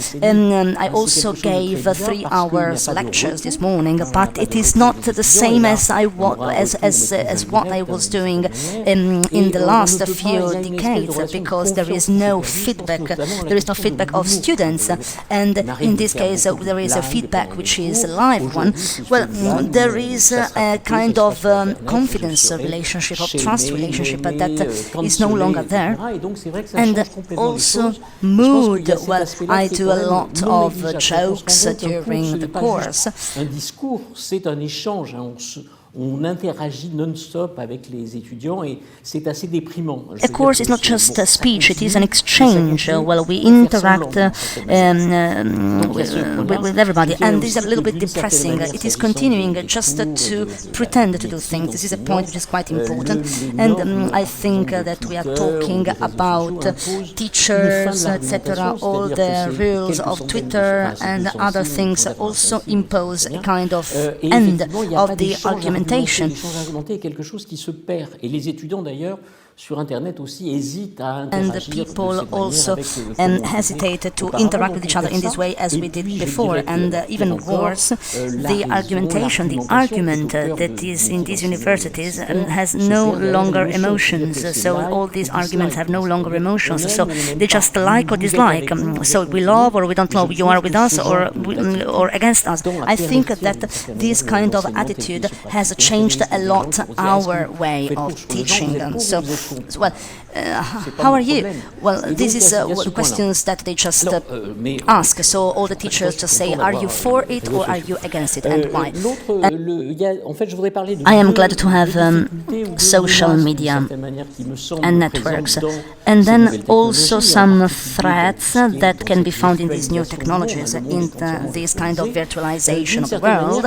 gave 3 hours lectures this morning, but it is not the same as what I was doing in the last few decades, because there is no feedback. There is no feedback of students, and in this case there is a feedback which is a live one. Well, there is a kind of confidence relationship, of trust relationship, but that is no longer there, and also mood. Well, I do a lot of jokes during the course. Un discours, c'est un échange. On interagit non-stop avec les étudiants et c'est assez déprimant. A course is not just a speech, it is an exchange. Well, we interact with everybody, and this is a little bit depressing. It is continuing just to pretend to do things. This is a point which is quite important, and I think that we are talking about teachers, etc. All the rules of Twitter and other things also impose a kind of end of the argument. L'échange argumenté est quelque chose qui se perd. Et les étudiants, d'ailleurs, sur Internet aussi hésitent à interagir. And the people also hesitate to interact with each other in this way as we did before. And even worse, the argumentation, the argument that is in these universities has no longer emotions. So all these arguments have no longer emotions. So they just like or dislike. So we love or we don't love. You are with us or against us. I think that this kind of attitude has changed a lot our way of teaching. So well, how are you? Well, this is questions that they just ask. So all the teachers just say, are you for it or are you against it, and why? I am glad to have social media and networks, and then also some threats that can be found in these new technologies, in this kind of virtualization of the world,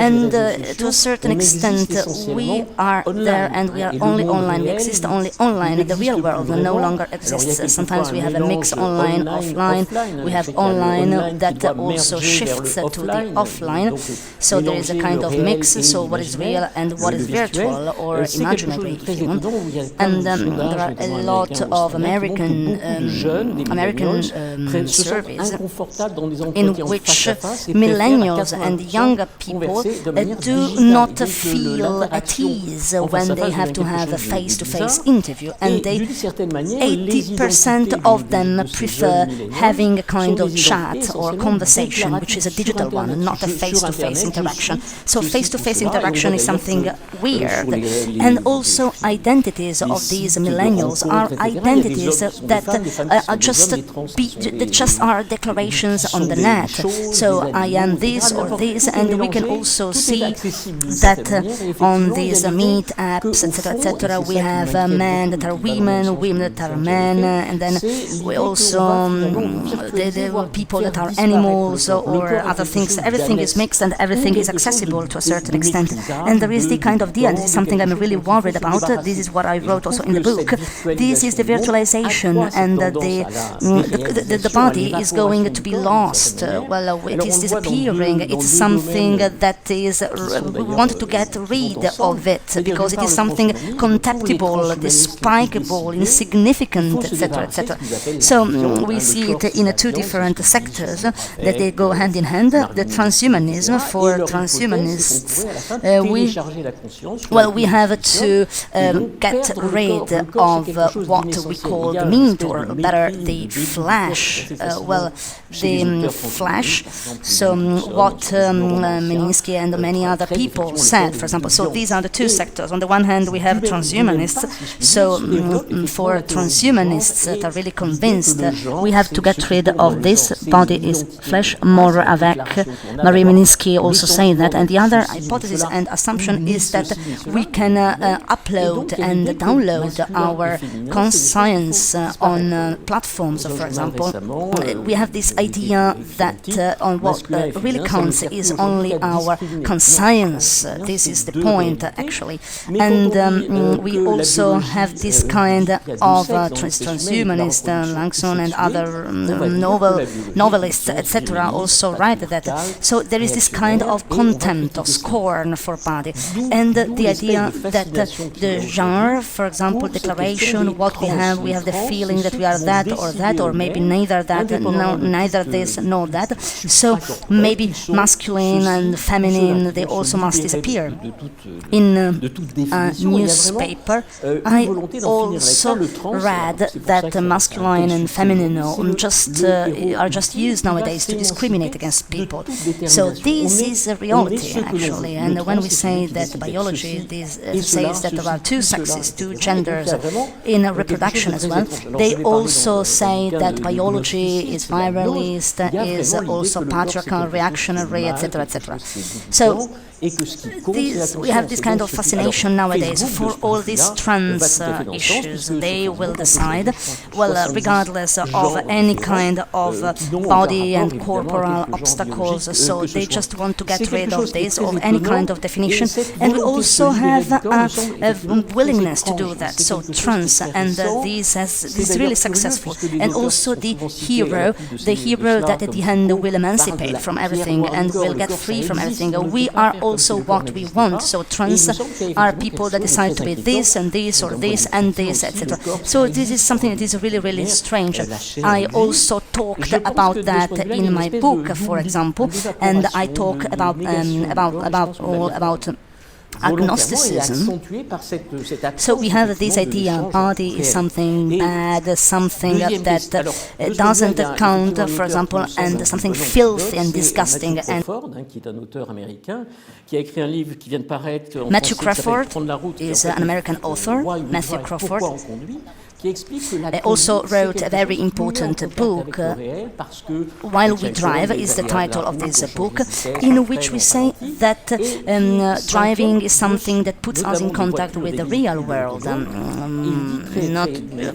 and to a certain extent we are there and we are only online, we exist only online. The real world no longer exists. Sometimes we have a mix online, offline, we have online that also shifts to the offline, so there is a kind of mix, so what is real and what is virtual or imaginary, if you want. And there are a lot of American surveys in which millennials and younger people do not feel at ease when they have to have a face-to-face interview, and 80% of them prefer having a kind of chat or conversation, which is a digital one, not a face-to-face interaction. So face-to-face interaction is something weird. And also identities of these millennials are identities that just are declarations on the net. So I am this or this, and we can also see that on these meet apps, etc., we have men that are women, women that are men, and then we also the people that are animals or other things. Everything is mixed and everything is accessible to a certain extent. And there is the kind of deal, and this is something I'm really worried about. This is what I wrote also in the book. This is the virtualization, and the body is going to be lost. Well, it is disappearing. It's something that is we want to get rid of it because it is something contemptible, despicable, insignificant, etc., etc. So we see it in two different sectors that they go hand in hand. The transhumanism, for transhumanists, we have to get rid of what we call the meat, or better, the flesh. The flesh. So what Minsky and many other people said, for example. So these are the two sectors. On the one hand, we have transhumanists. So for transhumanists that are really convinced we have to get rid of this, body is flesh, mort avec. Marie Minsky also saying that. And the other hypothesis and assumption is that we can upload and download our conscience on platforms, for example. We have this idea that on what really counts is only our conscience. This is the point, actually. And we also have this kind of transhumanist, Langson and other novelists, etc., also write that. So there is this kind of contempt, of scorn for body, and the idea that the genre, for example, declaration, what we have the feeling that we are that, or maybe neither that, neither this nor that. So maybe masculine and feminine, they also must disappear. In a newspaper, I also read that masculine and feminine are just used nowadays to discriminate against people. So this is a reality, actually. And when we say that biology says that there are two sexes, two genders in reproduction as well, they also say that biology is viralist, is also patriarchal, reactionary, etc., etc. So we have this kind of fascination nowadays for all these trans issues. They will decide, regardless of any kind of body and corporal obstacles, so they just want to get rid of this, of any kind of definition. And we also have a willingness to do that. So trans, and this is really successful. And also the hero that at the end will emancipate from everything and will get free from everything. We are also what we want. So trans are people that decide to be this and this or this and this, etc. So this is something that is really, really strange. I also talked about that in my book, for example, and I talk about agnosticism. So we have this idea, body is something bad, something that doesn't count, for example, and something filthy and disgusting. And Matthew Crawford is an American author, Matthew Crawford. Also wrote a very important book, While We Drive is the title of this book, in which we say that driving is something that puts us in contact with the real world, not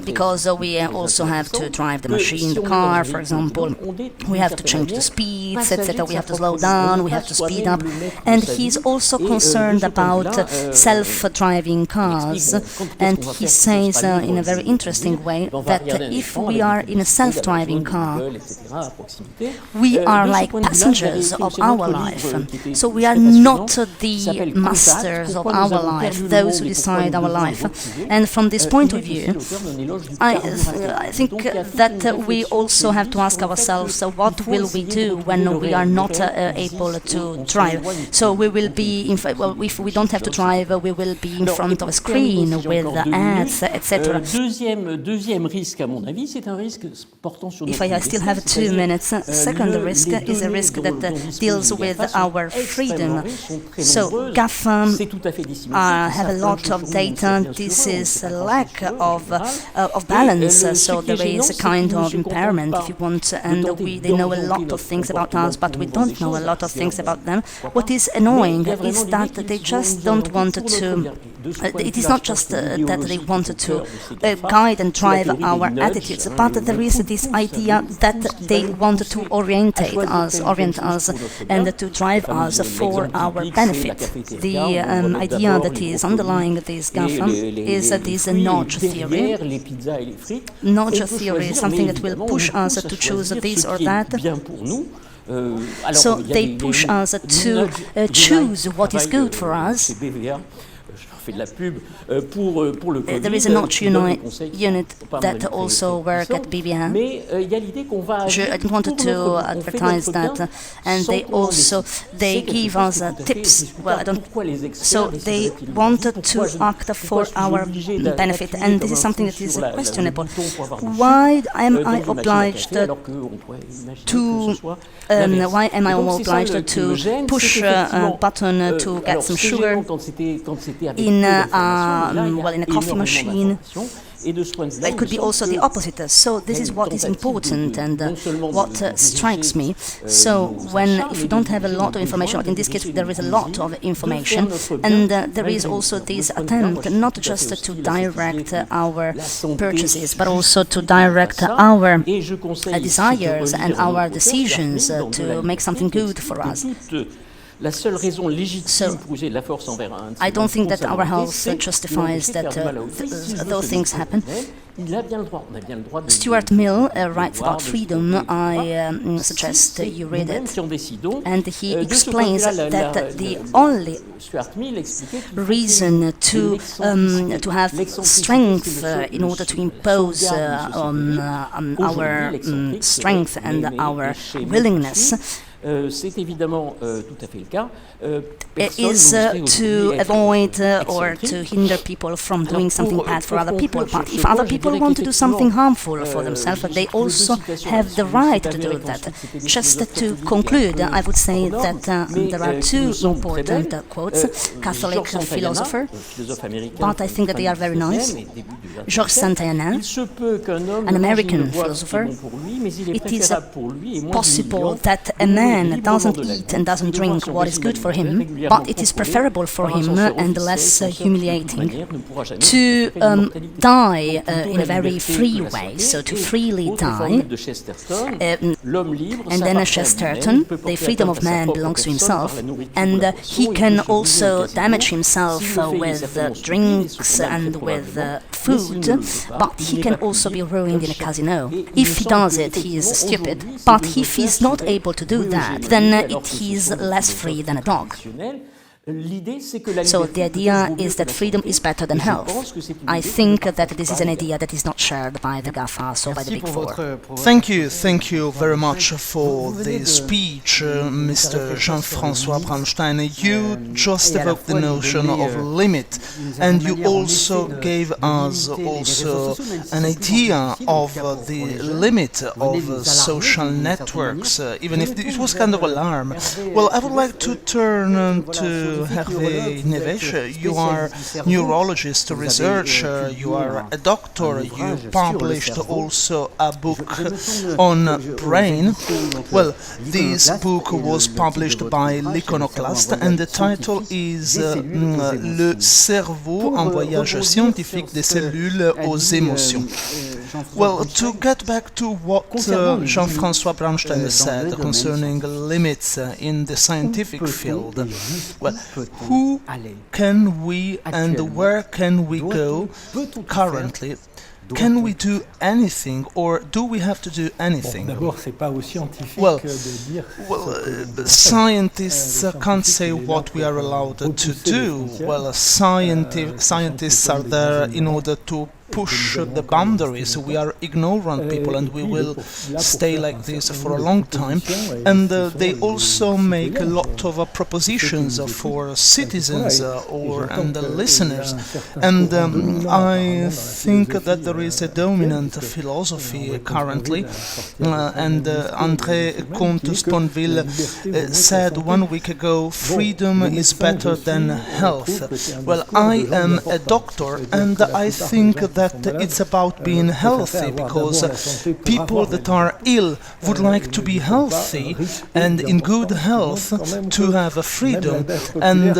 because we also have to drive the machine, the car, for example, we have to change the speeds, etc., we have to slow down, we have to speed up, and he's also concerned about self-driving cars, and he says in a very interesting way that if we are in a self-driving car, we are like passengers of our life. So we are not the masters of our life, those who decide our life. And from this point of view, I think that we also have to ask ourselves, what will we do when we are not able to drive? So we will be, if we don't have to drive, we will be in front of a screen with ads, etc. If I still have 2 minutes, second risk is a risk that deals with our freedom. So GAFA have a lot of data. This is a lack of balance. So there is a kind of impairment, if you want, and they know a lot of things about us, but we don't know a lot of things about them. What is annoying is that they just don't want to. It is not just that they wanted to guide and drive our attitudes, but there is this idea that they want to orient us and to drive us for our benefit. The idea that is underlying this GAFA is this nudge theory. Nudge theory is something that will push us to choose this or that. So they push us to choose what is good for us. There is a notch unit that also work at BBA. I didn't want to advertise that, and they give us tips. Well, I don't. So they wanted to act for our benefit, and this is something that is questionable. Why am I obliged to? Why am I obliged to push a button to get some sugar in a coffee machine? It could be also the opposite. So this is what is important and what strikes me. So if you don't have a lot of information, but in this case there is a lot of information, and there is also this attempt not just to direct our purchases, but also to direct our desires and our decisions to make something good for us. So, I don't think that our health justifies that those things happen. Stuart Mill writes about freedom. I suggest you read it. And he explains that the only reason to have strength in order to impose our strength and our willingness is to avoid or to hinder people from doing something bad for other people. But if other people want to do something harmful for themselves, they also have the right to do that. Just to conclude, I would say that there are two important quotes. Catholic philosopher, but I think that they are very nice. Georges Santayana, an American philosopher. It is possible that a man doesn't eat and doesn't drink what is good for him, but it is preferable for him and less humiliating to die in a very free way, so to freely die. And then Chesterton, the freedom of man belongs to himself, and he can also damage himself with drinks and with food, but he can also be ruined in a casino. If he does it, he is stupid, but if he is not able to do that, then it is less free than a dog. So the idea is that freedom is better than health. I think that this is an idea that is not shared by the GAFAs or by the Big Four. Thank you very much for the speech, Mr. Jean-François Bramstein. You just evoked the notion of limit, and you also gave us also an idea of the limit of social networks, even if it was kind of alarm. Well, I would like to turn to Hervé Neves. You are neurologist, researcher, you are a doctor, you published also a book on brain. Well, this book was published by l'Iconoclast and the title is Le cerveau en voyage scientifique des cellules aux émotions. Well, to get back to what Jean-François Bramstein said concerning limits in the scientific field, well, who can we and where can we go currently? Can we do anything, or do we have to do anything? Well, scientists can't say what we are allowed to do. Well, scientists are there in order to push the boundaries. We are ignorant people and we will stay like this for a long time. And they also make a lot of propositions for citizens and listeners. And I think that there is a dominant philosophy currently. And André Comte-Sponville said 1 week ago, freedom is better than health. Well, I am a doctor and I think that it's about being healthy, because people that are ill would like to be healthy and in good health to have a freedom. And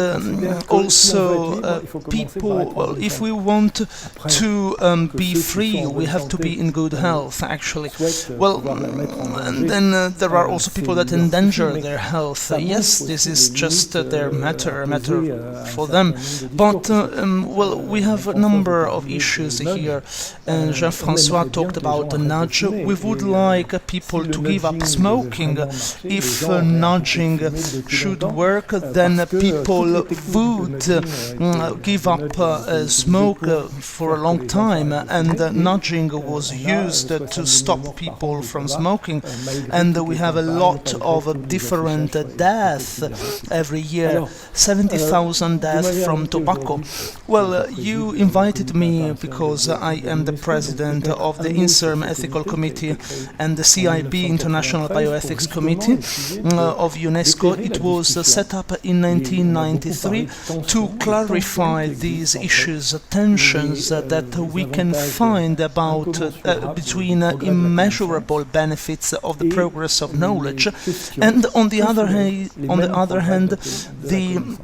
also people, well, if we want to be free, we have to be in good health, actually. Well, and then there are also people that endanger their health. Yes, this is just their matter for them. But, well, we have a number of issues here. And Jean-François talked about the nudge. We would like people to give up smoking. If nudging should work, then people would give up smoke for a long time, and nudging was used to stop people from smoking. And we have a lot of different deaths every year, 70,000 deaths from tobacco. Well, you invited me because I am the president of the INSERM Ethical Committee and the CIB International Bioethics Committee of UNESCO. It was set up in 1993 to clarify these issues, tensions that we can find about between immeasurable benefits of the progress of knowledge and on the other hand the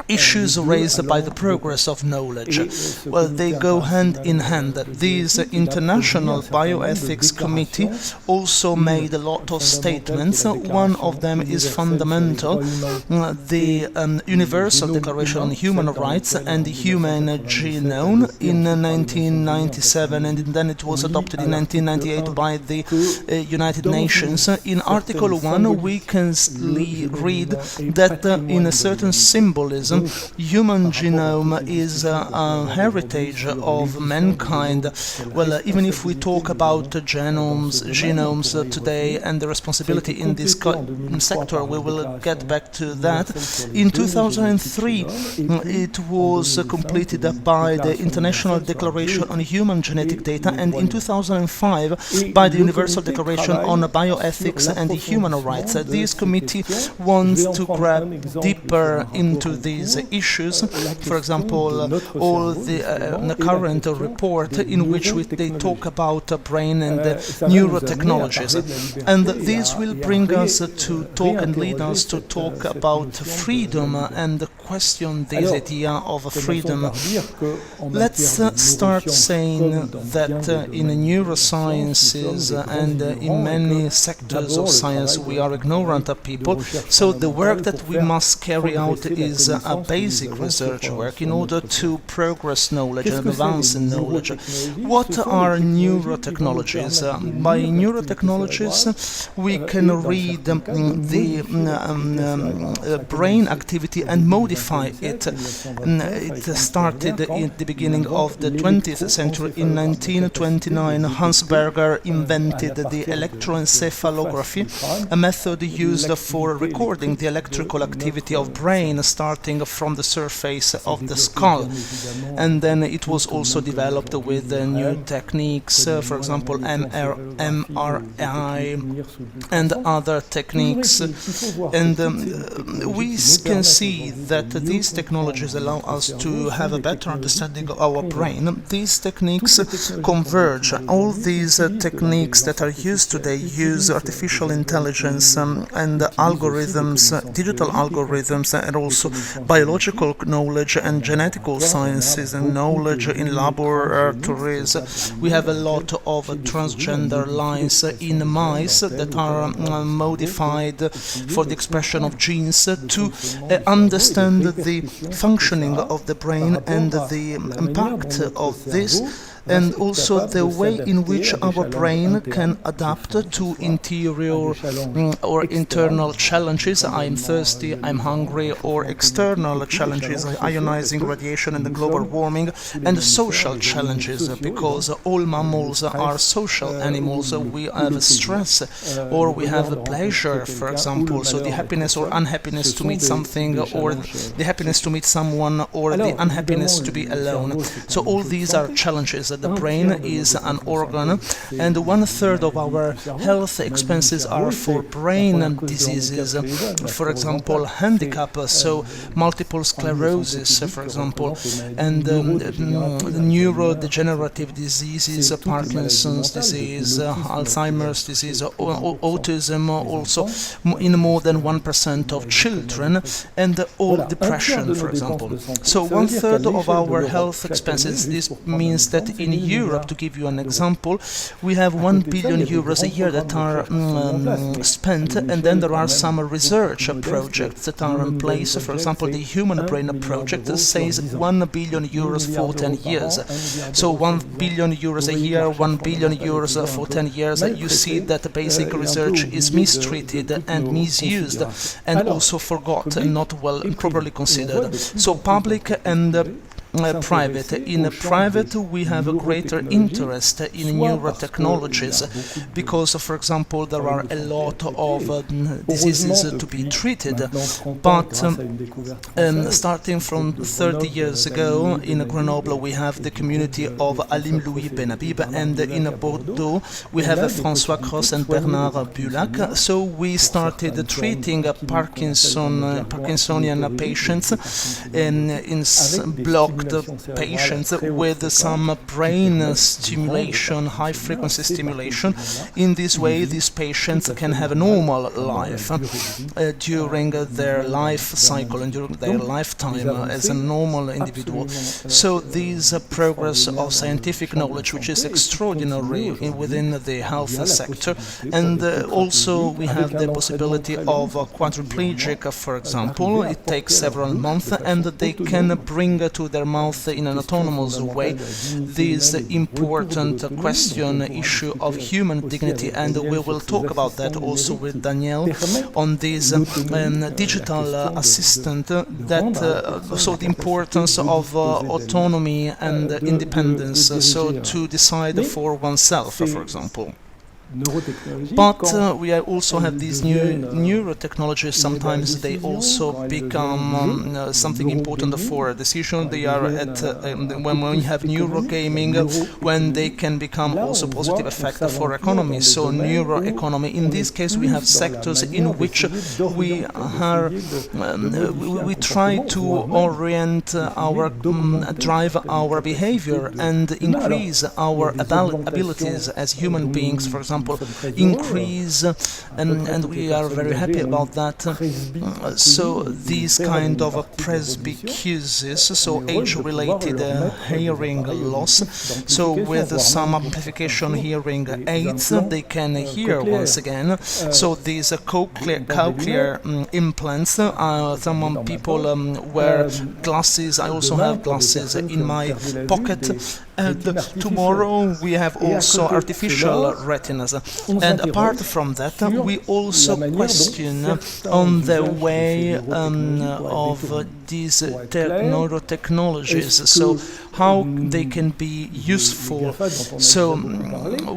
issues raised by the progress of knowledge. Well, they go hand in hand. This International Bioethics Committee also made a lot of statements. One of them is fundamental, the Universal Declaration on Human Rights and the Human Genome in 1997, and then it was adopted in 1998 by the United Nations. In Article 1 we can read that in a certain symbolism human genome is a heritage of mankind. Well, even if we talk about genomes today and the responsibility in this sector, we will get back to that. In 2003 it was completed by the International Declaration on Human Genetic Data, and in 2005 by the Universal Declaration on Bioethics and Human Rights. This committee wants to grab deeper into these issues. For example, all the current report in which they talk about brain and neurotechnologies. And this will bring us to talk and lead us to talk about freedom and question this idea of freedom. Let's start saying that in neurosciences and in many sectors of science we are ignorant of people, so the work that we must carry out is a a basic research work in order to progress knowledge and advance in knowledge. What are neurotechnologies? By neurotechnologies, we can read the brain activity and modify it. It started at the beginning of the 20th century. In 1929, Hans Berger invented the electroencephalography, a method used for recording the electrical activity of brain starting from the surface of the skull. And then it was also developed with new techniques, for example MRI and other techniques. And we can see that these technologies allow us to have a better understanding of our brain. These techniques converge. All these techniques that are used today use artificial intelligence and algorithms, digital algorithms, and also biological knowledge and genetical sciences and knowledge in laboratories. We have a lot of transgender lines in mice that are modified for the expression of genes to understand the functioning of the brain and the impact of this, and also the way in which our brain can adapt to interior or internal challenges. I'm thirsty, I'm hungry, or external challenges, ionizing radiation and the global warming, and social challenges, because all mammals are social animals. We have stress or we have pleasure, for example, so the happiness or unhappiness to meet something, or the happiness to meet someone, or the unhappiness to be alone. So all these are challenges. The brain is an organ, and 1/3 of our health expenses are for brain diseases, for example, handicap, so multiple sclerosis, for example, and neurodegenerative diseases, Parkinson's disease, Alzheimer's disease, autism, also in more than 1% of children, and all depression, for example. So 1/3 of our health expenses. This means that in Europe, to give you an example, we have 1 billion euros a year that are spent, and then there are some research projects that are in place. For example, the Human Brain Project says 1 billion euros for 10 years. So 1 billion euros a year, 1 billion euros for 10 years. You see that basic research is mistreated and misused, and also forgotten, not well properly considered. So public and private. In private, we have a greater interest in neurotechnologies because, for example, there are a lot of diseases to be treated. But starting from 30 years ago, in Grenoble, we have the community of Alim Louis Benhabib, and in Bordeaux, we have François Cross and Bernard Bulac. So we started treating Parkinsonian patients in blocked patients with some brain stimulation, high-frequency stimulation. In this way, these patients can have a normal life during their life cycle and during their lifetime as a normal individual. So this progress of scientific knowledge, which is extraordinary within the health sector, and also we have the possibility of a quadriplegic, for example. It takes several months, and they can bring to their mouth in an autonomous way this important issue of human dignity, and we will talk about that also with Danielle on this digital assistant, that so the importance of autonomy and independence, so to decide for oneself, for example. But we also have these new neurotechnologies. Sometimes they also become something important for a decision. They are at when we have neurogaming, when they can become also positive effect for economy. So neuroeconomy. In this case, we have sectors in which we are we try to orient our drive our behavior and increase our abilities as human beings. For example, example, increase, and we are very happy about that. So these kind of presbycusis, so age-related hearing loss, so with some amplification hearing aids, they can hear once again. So these cochlear implants, some people wear glasses. I also have glasses in my pocket. And tomorrow we have also artificial retinas. And apart from that, we also question on the way of these neurotechnologies, so how they can be useful. So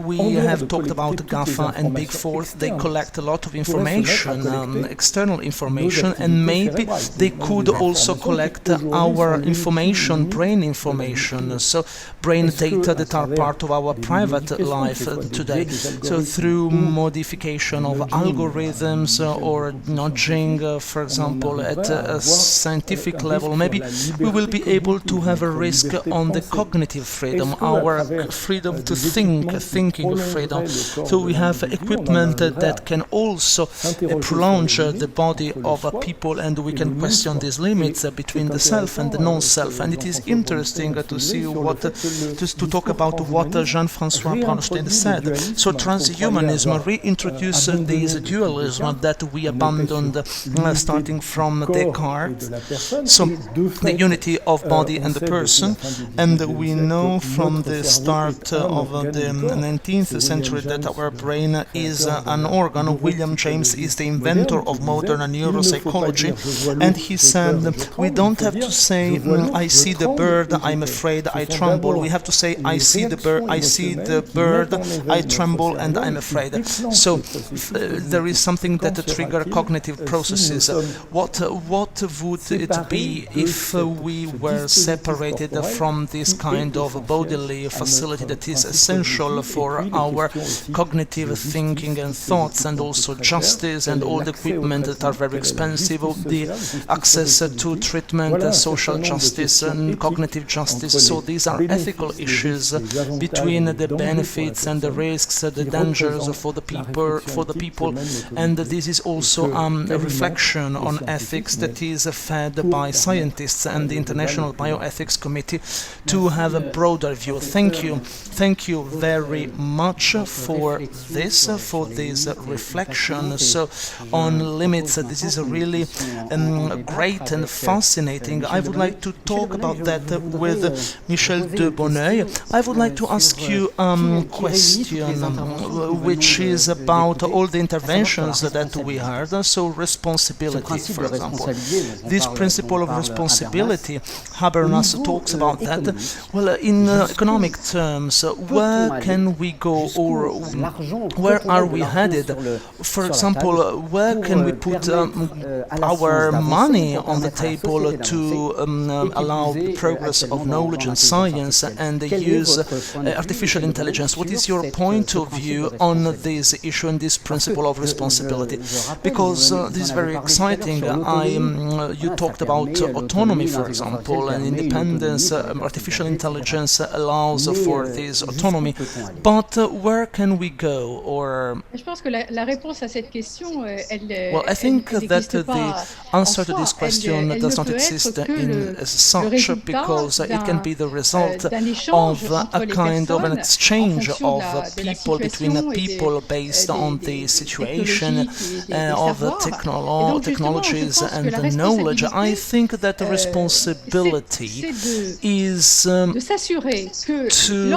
we have talked about GAFA and Big Fourth. They collect a lot of information, external information, and maybe they could also collect our information, brain information, so brain data that are part of our private life today. So through modification of algorithms or nudging, for example, at a scientific level, maybe we will be able to have a risk on the cognitive freedom, our freedom to think, thinking freedom. So we have equipment that can also prolong the body of people, and we can question these limits between the self and the non-self. And it is interesting to see to talk about what Jean-François Bronstein said. So transhumanism reintroduces this dualism that we abandoned starting from Descartes. So the unity of body and the person, and we know from the start of the 19th century that our brain is an organ. William James is the inventor of modern neuropsychology, and he said we don't have to say I see the bird, I'm afraid, I tremble. We have to say I see the bird, I tremble and I'm afraid. So there is something that trigger cognitive processes. What would it be if we were separated from this kind of bodily facility that is essential for our cognitive thinking and thoughts, and also justice and all the equipment that are very expensive, the access to treatment, social justice and cognitive justice. So these are ethical issues between the benefits and the risks, the dangers for the people, and this is also a reflection on ethics that is fed by scientists and the International Bioethics Committee to have a broader view. Thank you very much for this reflection. So on limits, this is really great and fascinating. I would like to talk about that with Michel de Bonneuil. I would like to ask you a question which is about all the interventions that we heard. So responsibility, for example. This principle of responsibility, Habermas talks about that. Well, in economic terms, where can we go, or where are we headed? For example, where can we put our money on the table to allow the progress of knowledge and science and the use artificial intelligence? What is your point of view on this issue and this principle of responsibility? Because this is very exciting. You talked about autonomy, for example, and independence. Artificial intelligence allows for this autonomy, but where can we go? Or well, I think that the answer to this question does not exist as such, because it can be the result of a kind of an exchange of people between people based on the situation of technologies and the knowledge. I think that the responsibility is to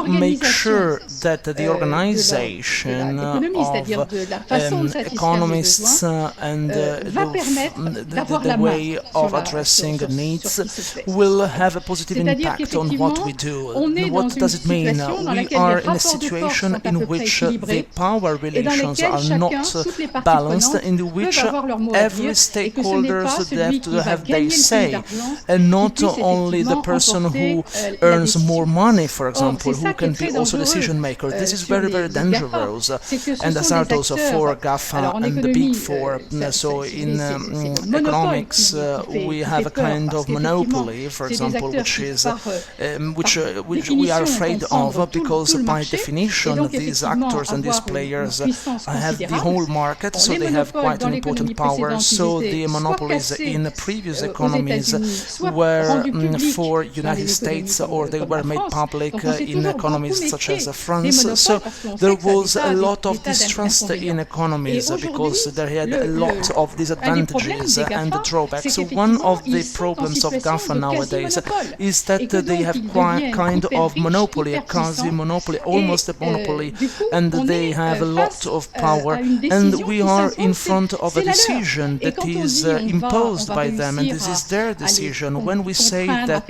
make sure that the organization of economists and the way of addressing needs will have a positive impact on what we do. What does it mean? We are in a situation in which the power relations are not balanced, in which every stakeholders have to have their they say, and not only the person who earns more money, for example, who can be also decision maker. This is very, very dangerous and hazardous for GAFA and the Big Four. So in economics, we have a kind of monopoly, for example, which we are afraid of, because by definition these actors and these players have the whole market, so they have quite an important power. So the monopolies in previous economies were for United States, or they were made public in economies such as France. So there was a lot of distrust in economies because they had a lot of disadvantages and drawbacks. So one of the problems of GAFA nowadays is that they have kind of monopoly, a quasi-monopoly, almost a monopoly, and they have a lot of power, and we are in front of a decision that is imposed by them, and this is their decision. When we say that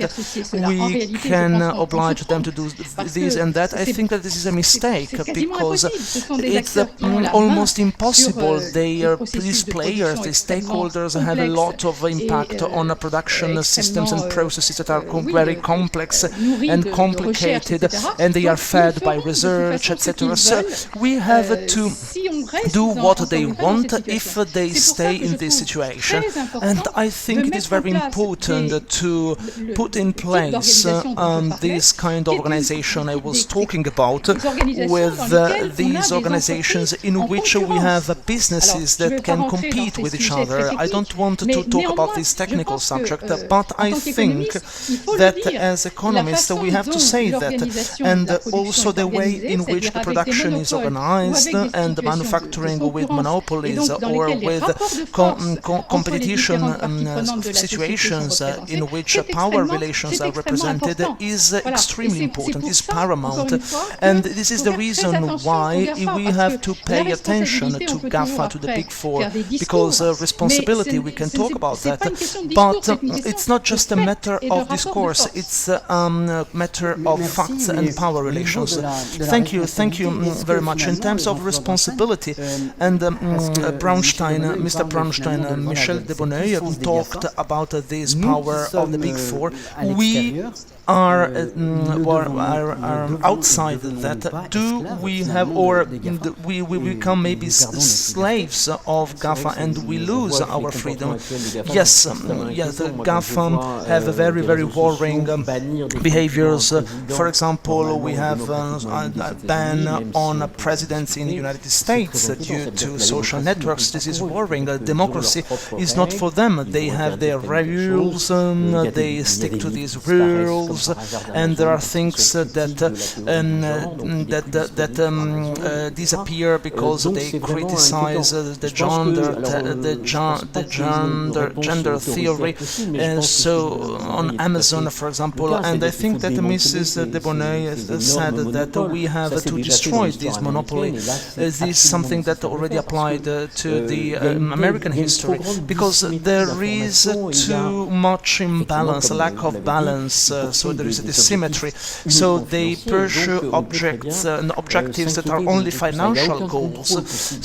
we can oblige them to do this and that, I think that this is a mistake, because it's almost impossible. These players, these stakeholders have a lot of impact on production systems and processes that are very complex and complicated, and they are fed by research, etc. So we have to do what they want if they stay in this situation, and I think it is very important to put in place this kind of organization I was talking about, with these organizations in which we have businesses that can compete with each other. I don't want to talk about this technical subject, but I think that as economists we have to say that, and also the way in which the production is organized and the manufacturing with monopolies or with competition situations in which power relations are represented is extremely important, is paramount, and this is the reason why we have to pay attention to GAFA, to the Big Four, because responsibility, we can talk about that, but it's not just a matter of discourse, it's a matter of facts and power relations. Thank you very much. In terms of responsibility, and Mr. Braunstein, Michel de Bonneuil talked about this power of the Big Four. We are outside that. Do we have, or we become maybe slaves of GAFA and we lose our freedom? Yes, the GAFA have very, very worrying behaviors. For example, we have a ban on presidents in the United States due to social networks. This is worrying. Democracy is not for them. They have their rules, they stick to these rules, and there are things that disappear because they criticize the gender theory. So on Amazon, for example, and I think that Mrs. de Bonneuil said that we have to destroy this monopoly. This is something that already applied to the American history, because there is too much imbalance, a lack of balance, so there is a asymmetry. So they pursue objectives that are only financial goals.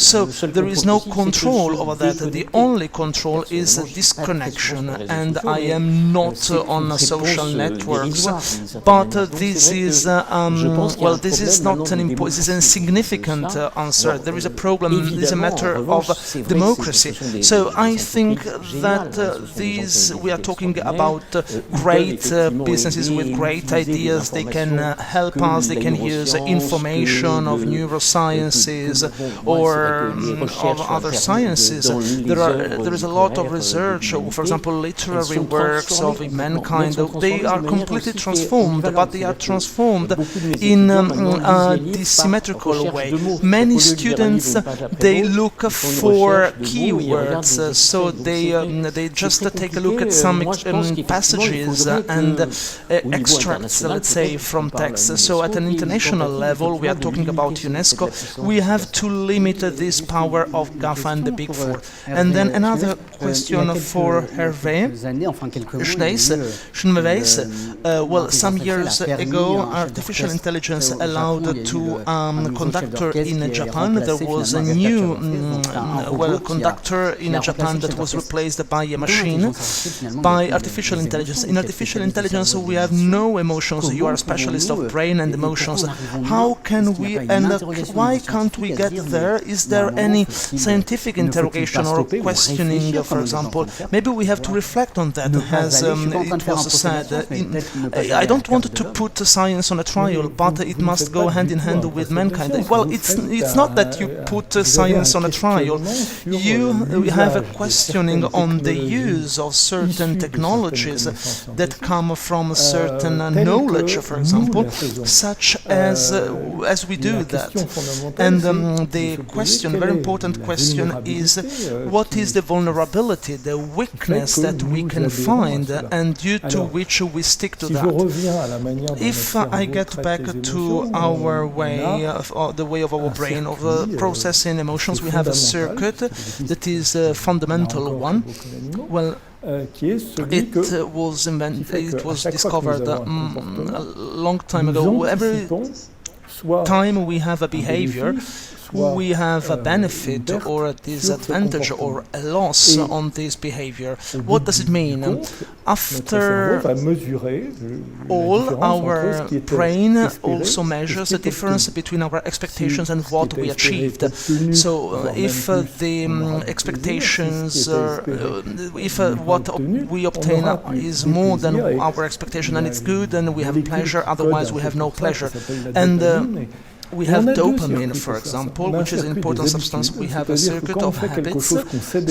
So there is no control over that. The only control is disconnection, and I am not on social networks, but this is this is not an this is an insignificant answer. There is a problem. It is a matter of democracy. So I think that we are talking about great businesses with great ideas. They can help us. They can use information of neurosciences or of other sciences. There is a lot of research. For example, literary works of mankind. They are completely transformed, but they are transformed in a symmetrical way. Many students they look for keywords, so they just take a look at some passages and extracts, let's say, from texts. So at an international level, we are talking about UNESCO, we have to limit this power of GAFA and the Big Four. And then another question for Hervé Schneeweis. Well, some years ago, artificial intelligence allowed to conductor in Japan. There was a new conductor in Japan that was replaced by a machine brain by artificial intelligence. In artificial intelligence, we have no emotions. You are a specialist of brain and emotions. How can we, and why can't we get there? Is there any scientific interrogation or questioning, for example? Maybe we have to reflect on that, as it was said. I don't want to put science on a trial, but it must go hand in hand with mankind. Well, it's not that you put science on a trial. You have a questioning on the use of certain technologies that come from certain knowledge, for example, such as we do that. And the question, very important question, is what is the vulnerability, the weakness that we can find, and due to which we stick to that. If I get back to our way, the way of our brain, of processing emotions, we have a circuit that is a fundamental one. Well, it was discovered a long time ago. Every time we have a behavior, we have a benefit or a disadvantage or a loss on this behavior. What does it mean? After all, our brain also measures the difference between our expectations and what we achieved. So if the expectations, if what we obtain is more than our expectation, and it's good, then we have pleasure, otherwise we have no pleasure. And we have dopamine, for example, which is an important substance. We have a circuit of habits.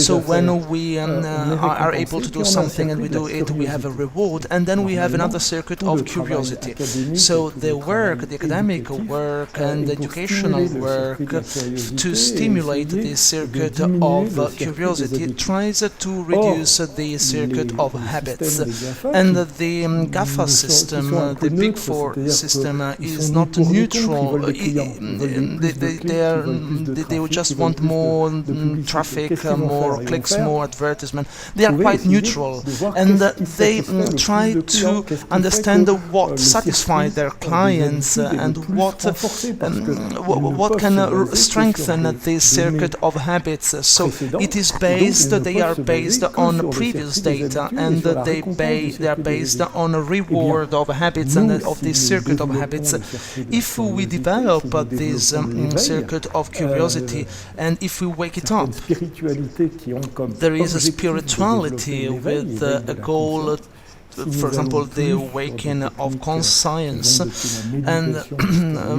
So when we are able to do something and we do it, we have a reward. And then we have another circuit of curiosity. So the work, the academic work and the educational work to stimulate this circuit of curiosity tries to reduce the circuit of habits. And the GAFA system, the Big Four system, is not neutral. They just want more traffic, more clicks, more advertisement. They are quite neutral, and they try to understand what satisfies their clients and what can strengthen this circuit of habits. So it is based. They are based on previous data, and they are based on a reward of habits and of this circuit of habits. If we develop this circuit of curiosity, and if we wake it up, there is a spirituality with a goal, for example, the awakening of conscience and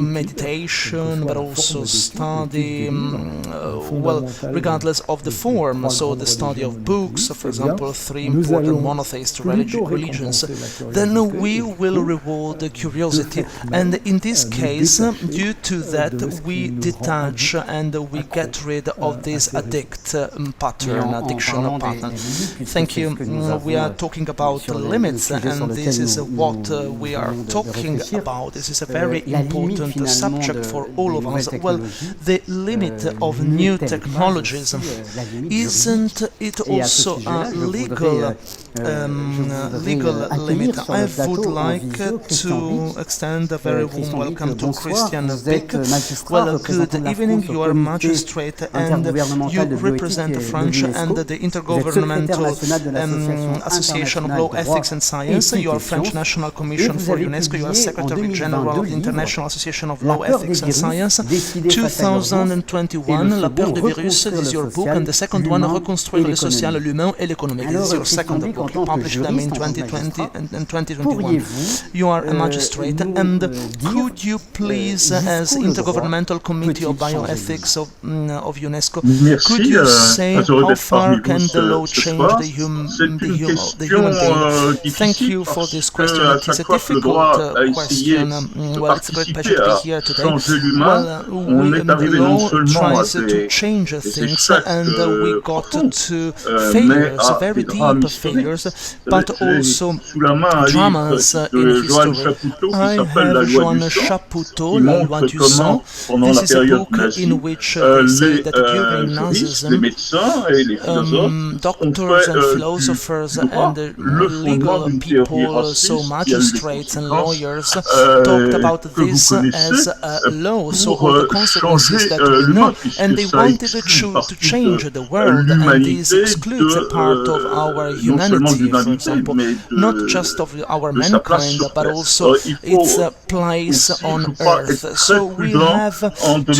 meditation, but also study, well, regardless of the form, so the study of books, for example, 3 important monotheist religions, then we will reward the curiosity. And in this case, due to that, we detach and we get rid of this addiction pattern. Thank you. We are talking about the limits, and this is what we are talking about. This is a very important subject for all of us. Well, the limit of new technologies, isn't it also a legal limit? I would like to extend a very warm welcome to Christian Vic. Well, good evening. You are a magistrate and you represent France and the Intergovernmental Association of Law, Ethics and Science. You are French National Commission for UNESCO. You are Secretary General of the International Association of Law, Ethics and Science. 2021, La peur de virus, this is your book, and the second one, Reconstruire le social, l'humain et l'économique. This is your second book. You published them in 2020 and 2021. You are a magistrate, and could you please, as Intergovernmental Committee of Bioethics of UNESCO, could you say how far can the law change the human being? Thank you for this question. It is a difficult question. Well, it's a great pleasure to be here today. Well, the law tries to change things, and we got to failures, very deep failures, leaders, but also dramas in history. I have Joan Chapoutot, La Loi du Sang. This is a book in which they say that during Nazism, doctors and philosophers and legal people, so magistrates and lawyers, talked about this as a law, so all the consequences that we know, and they wanted to change the world, and this excludes a part of our humanity, for example, not just of our mankind, but also its place on earth. So we have to be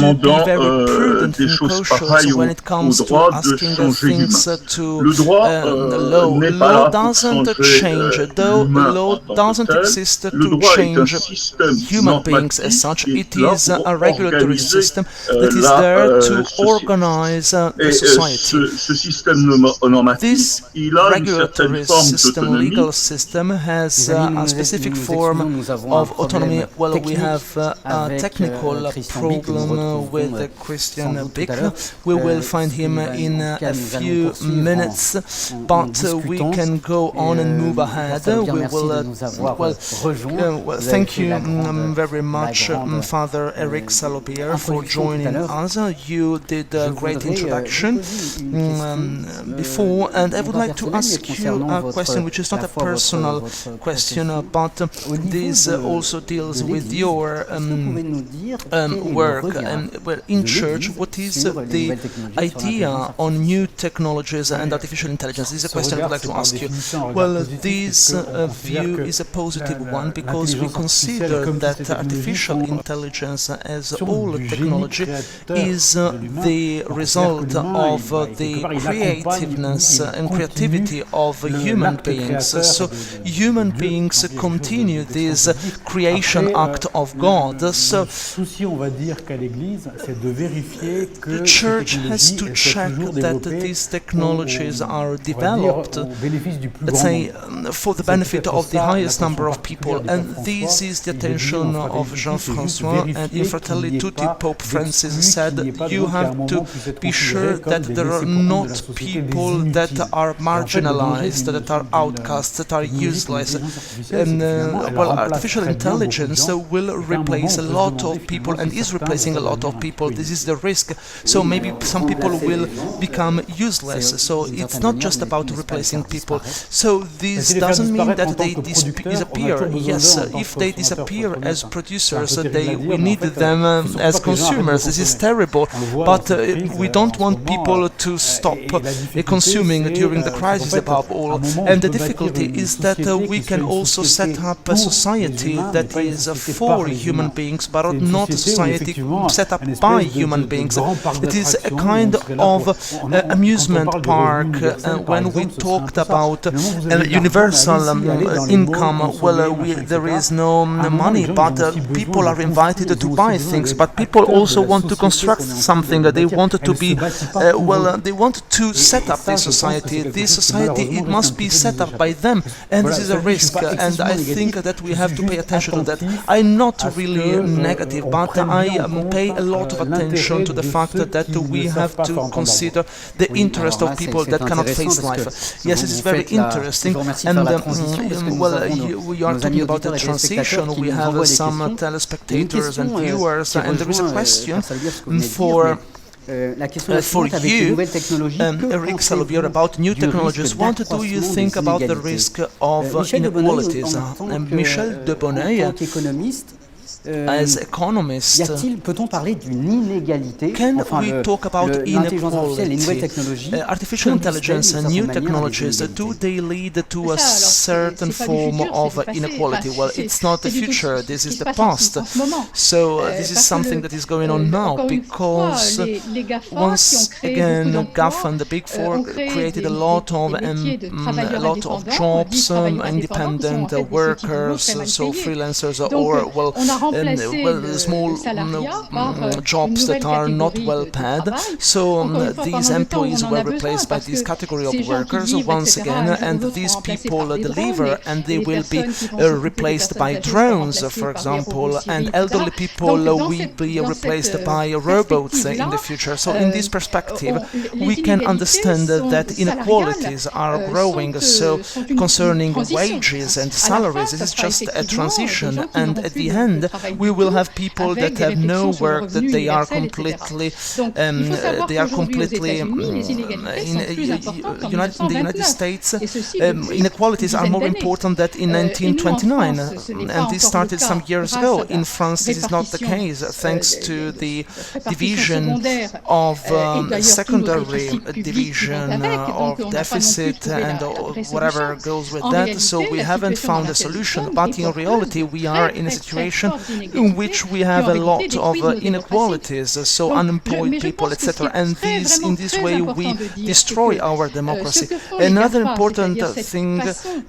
very prudent and cautious when it comes to asking things to law. Law doesn't change, though law doesn't exist to change human beings as such. It is a regulatory system that is there to organize a society. This regulatory system, legal system, has a specific form of autonomy. Well, we have a technical problem with Christian Bick. We will find him in a few minutes, but we can go on and move ahead. We will, thank you very much, Father Eric Salobir, for joining us. You did a great introduction before, and I would like to ask you a question which is not a personal question, but this also deals with your work. Well, in church, what is the idea on new technologies and artificial intelligence? This is a question I would like to ask you. Well, this view is a positive one, because we consider that artificial intelligence, as all technology, is the result of the creativeness and creativity of human beings. So human beings continue this creation act of God. So the Church has to check that these technologies are developed, let's say, for the benefit of the highest number of people. And this is the attention of Jean-François, and in Fratelli Tutti, Pope Francis said, you have to be sure that there are not people that are marginalized, that are outcasts, that are useless. And well, artificial intelligence will replace a lot of people, and is replacing a lot of people. This is the risk. So maybe some people will become useless. So it's not just about replacing people. So this doesn't mean that they disappear. Yes, if they disappear as producers, we need them as consumers. This is terrible, but we don't want people to stop consuming during the crisis, above all. And the difficulty is that we can also set up a society that is for human beings, but not a society set up by human beings. It is a kind of amusement park. When we talked about universal income, well, there is no money, but people are invited to buy things. But people also want to construct something. They want to be, they want to set up this society. This society, it must be set up by them, and this is a risk. And I think that we have to pay attention to that. I'm not really negative, but I pay a lot of attention to the fact that we have to consider the interest of people that cannot face life. Yes, it is very interesting. And well, we are talking about the transition. We have some telespectators and viewers, and there is a question for you, Eric Salobir, about new technologies. What do you think about the risk of inequalities? Michel de Bonneuil, as economist, can we talk about inequality? Artificial intelligence and new technologies, do they lead to a certain form of inequality? Well, it's not the future, this is the past. So this is something that is going on now, because once again, GAFA and the Big Four created a lot of jobs, independent workers, so freelancers, or well, small jobs that are not well paid. So these employees were replaced by this category of workers once again, and these people deliver, and they will be replaced by drones, for example, and elderly people will be replaced by robots in the future. So in this perspective, we can understand that inequalities are growing. So concerning wages and salaries, this is just a transition, and at the end we will have people that have no work, that they are completely in the United States. Inequalities are more important than in 1929, and this started some years ago. In France, this is not the case, thanks to the division of secondary division of deficit and whatever goes with that. So we haven't found a solution, but in reality we are in a situation in which we have a lot of inequalities, so unemployed people, etc. And in this way we destroy our democracy. Another important thing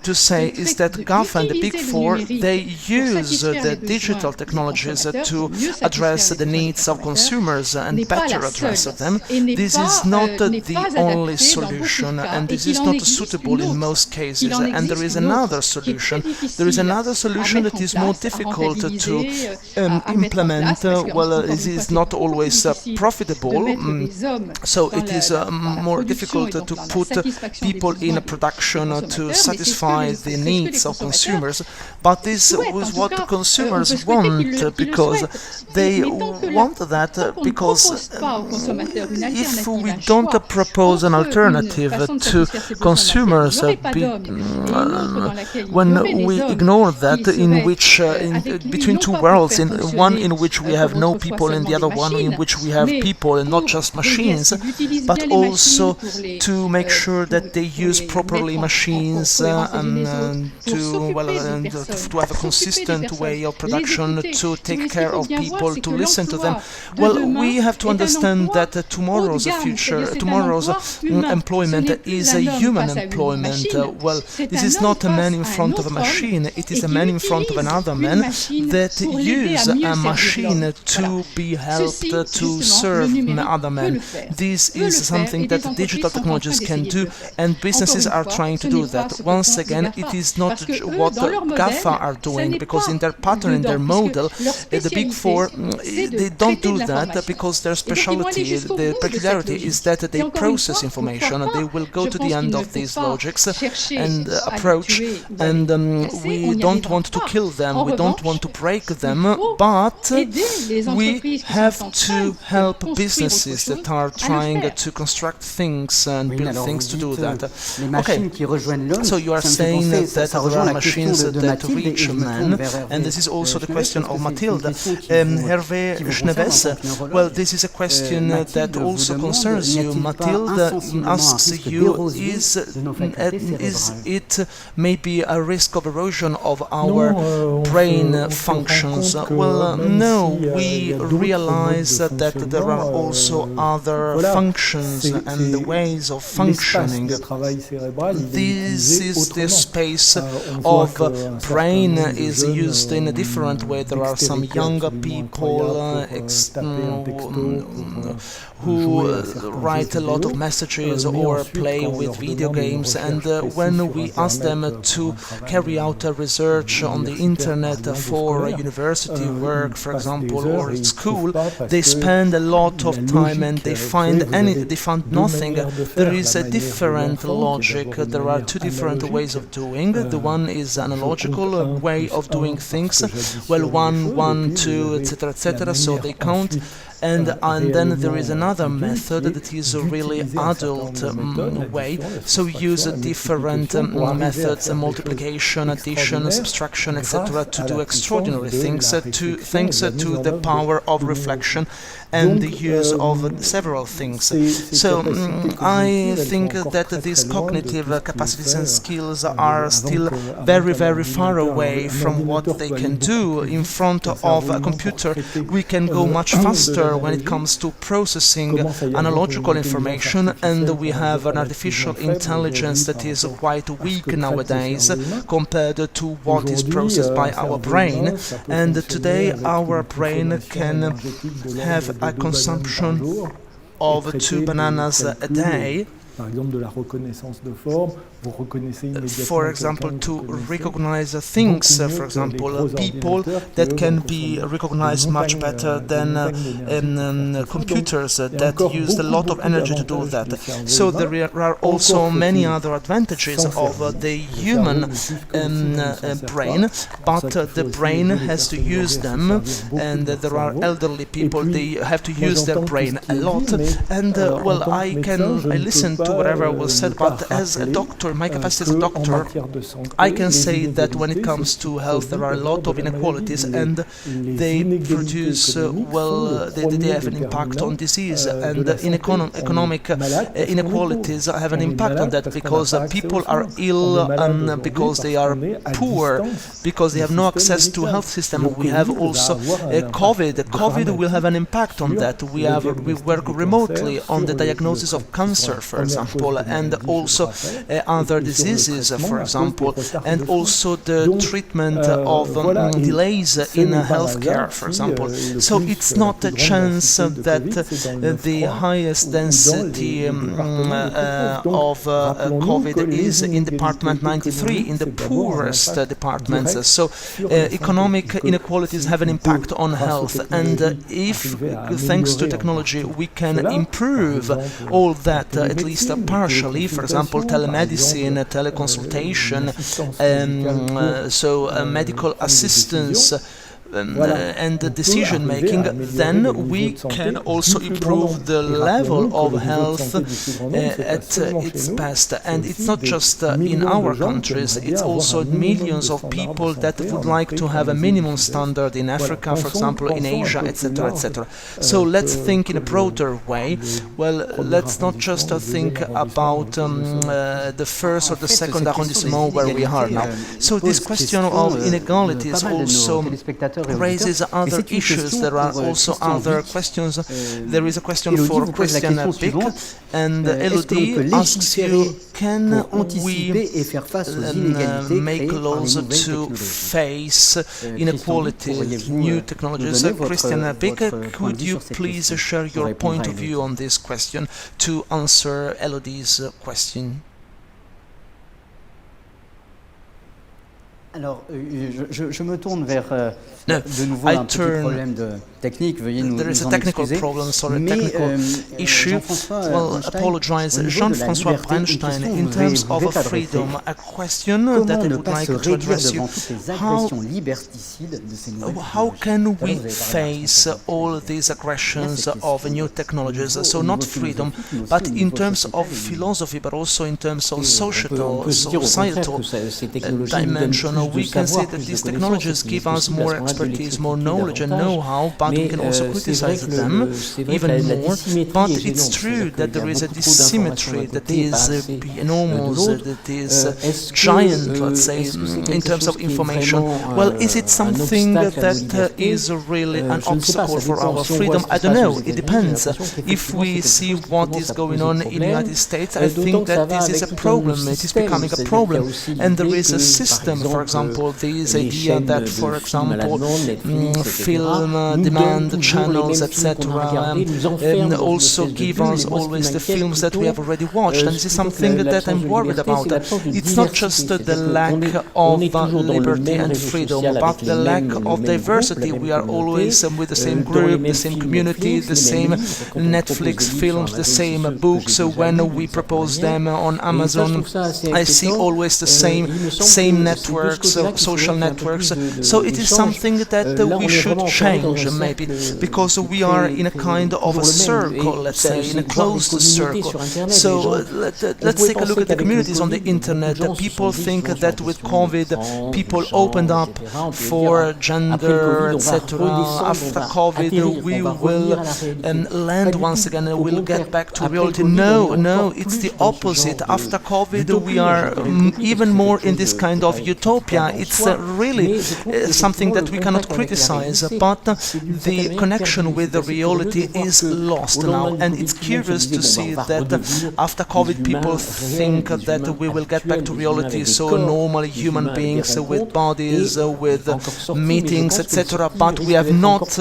to say is that GAFA and the Big Four, they use the digital technologies to address the needs of consumers and better address them. This is not the only solution, and this is not suitable in most cases. And there is another solution. There is another solution that is more difficult to implement. Well, it is not always profitable, so it is more difficult to put people in production to satisfy the needs of consumers. But this is what consumers want, because they want that, because if we don't propose an alternative to consumers, when we ignore that, in which between two worlds, in one in which we have no people and the other one in which we have people and not just machines, but also to make sure that they use properly machines to have a consistent way of production, to take care of people, to listen to them. Well, we have to understand that tomorrow's employment is a human employment. Well, this is not a man in front of a machine, it is a man in front of another man that use a machine to be helped to serve other men. This is something that digital technologies can do, and businesses are trying to do that. Once again, it is not what GAFA are doing, because in their pattern, in their model, the Big Four, they don't do that because their specialty, the peculiarity is that they process information. They will go to the end of these logics and approach, and we don't want to kill them, we don't want to break them, but we have to help businesses that are trying to construct things and build things to do that. Okay, so you are saying that there are machines that reach man, and this is also the question of Mathilde. Hervé Schneves, well, this is a question that also concerns you. Mathilde asks you, is it maybe a risk of erosion of our brain functions? Well, no, we realize that there are also other functions and the ways of functioning. This is the space of brain is used in a different way. There are some younger people who write a lot of messages or play with video games, and when we ask them to carry out a research on the internet for university work, for example, or at school, they spend a lot of time and they find nothing. There is a different logic. There are two different ways of doing. The one is analogical way of doing things. Well, 1, 1, 2, etc., etc. So they count. And then there is another method that is a really adult way. So use different methods, multiplication, addition, subtraction, etc. to do extraordinary things, thanks to the power of reflection and the use of several things. So I think that these cognitive capacities and skills are still very, very far away from what they can do. In front of a computer, we can go much faster computer when it comes to processing analogical information, and we have an artificial intelligence that is quite weak nowadays compared to what is processed by our brain. And today our brain can have a consumption of 2 bananas a day. For example, to recognize things, for example, people that can be recognized much better than computers that use a lot of energy to do that. So there are also many other advantages of the human brain, but the brain has to use them, and there are elderly people, they have to use their brain a lot, and well, I listen to whatever was said, but as a doctor, my capacity as a doctor, I can say that when it comes to health, there are a lot of inequalities, and they produce, they have an impact on disease, and in economic inequalities have an impact on that, because people are ill because they are poor, because they have no access to health system. We have also COVID. COVID will have an impact on that. We work remotely on the diagnosis of cancer, for example, and also other diseases, for example, and also the treatment of delays in healthcare, for example. So it's not a chance that the highest density of COVID is in department 93, in the poorest departments. So economic inequalities have an impact on health, and if thanks to technology we can improve all that, at least partially, for example, telemedicine, teleconsultation, so medical assistance, and decision making, then we can also improve the level of health at its best. And it's not just in our countries, it's also millions of people that would like to have a minimum standard in Africa, for example, in Asia, etc., etc. So let's think in a broader way. Well, let's not just think about the first or the second arrondissement where we are now. So this question of inequalities also raises other issues. There are also other questions. There is a question for Christian Bick, and Elodie asks you, can we make laws to face inequality, new technologies? Christian Bick, could you please share your point of view on this question to answer Elodie's question? Alors, je me tourne vers de nouveau un petit problème technique, veuillez nous There is a en technical excuser. problem, sorry, technical issue. Well, apologize. Jean-François Bernstein, in terms of freedom, a question that I would like to address you. How can we face all these aggressions of new technologies? So not freedom, but in terms of philosophy, but also in terms of societal dimension. We can say that these technologies give us more expertise, more knowledge and know-how, but we can also criticize them even more. But it's true that there is a dissymmetry that is enormous, that is giant, let's say, in terms of information. Well, is it something that is really an obstacle for our freedom? I don't know, it depends. If we see what is going on in the United States, I think that this is a problem, it is becoming a problem. And there is a system, for example, this idea that, for example, film demand channels, etc., also give us always the films that we have already watched, and this is something that I'm worried about. It's not just the lack of liberty and freedom, but the lack of diversity. We are always with the same group, the same community, the same Netflix films, the same books. When we propose them on Amazon, I see always the same networks, social networks. So it is something that we should change, maybe, because we are in a kind of a circle, let's say, in a closed circle. So let's take a look at the communities on the internet. People think that with COVID, people opened up for gender, etc. After COVID, we will land once again and we'll get back to reality. No, it's the opposite. After COVID, we are even more in this kind of utopia. utopia. It's really something that we cannot criticize, but the connection with the reality is lost now, and it's curious to see that after COVID people think that we will get back to reality, so normal human beings with bodies, with meetings, etc., but we have not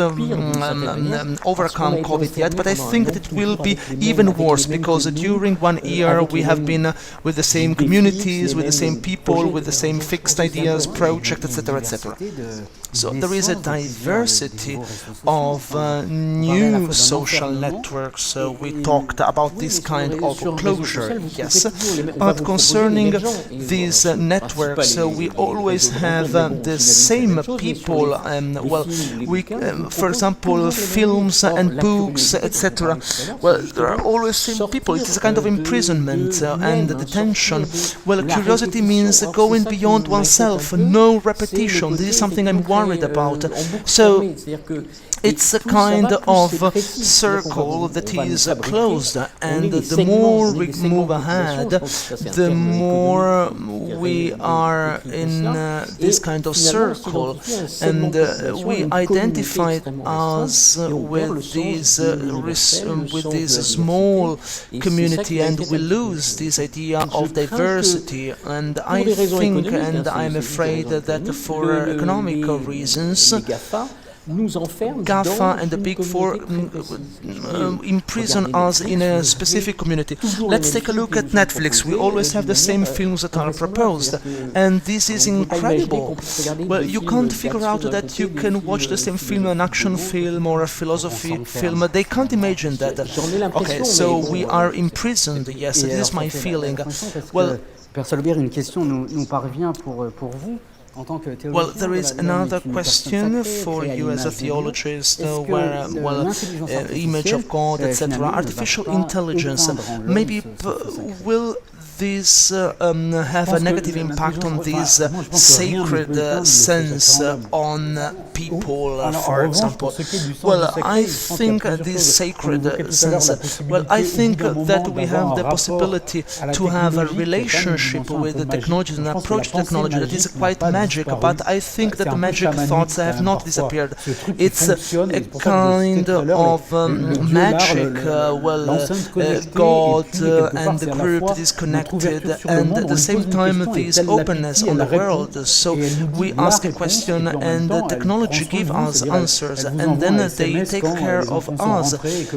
overcome COVID yet. But I think that it will be even worse, because during 1 year we have been with the same communities, with the same people, with the same fixed ideas, projects, etc., etc. So there is a diversity of new social networks. We talked about this kind of closure, yes, but concerning these networks, we always have the same people. Well, for example, films and books, etc. Well, there are always same people. It is a kind of imprisonment and detention. Well, curiosity means going beyond oneself, no repetition. This is something I'm worried about. So it's a kind of circle that is closed, and the more we move ahead, the more we are in this kind of circle, and we identify us with this small community, and we lose this idea of diversity. And I think, and I'm afraid that for economical reasons, GAFA and the Big Four imprison us in a specific community. Let's take a look at Netflix. We always have the same films that are proposed, and this is incredible. Well, you can't figure out that you can watch the same film, an action film or a philosophy film. They can't imagine that. Okay, so we are imprisoned, yes, this is my feeling. Well, Père Salobir, une question nous parvient pour vous. Well, there is another question for you as a theologist, where, image of God, etc., artificial intelligence, maybe will this have a negative impact on this sacred sense on people, for example? Well, I think this sacred sense, well, I think that we have the possibility to have a relationship with the technology and approach technology that is quite magic, but I think that the magic thoughts have not disappeared. It's a kind of magic, God and the group that is connected, and at the same time this openness on the world. So we ask a question and the technology gives us answers, and then they take care of us.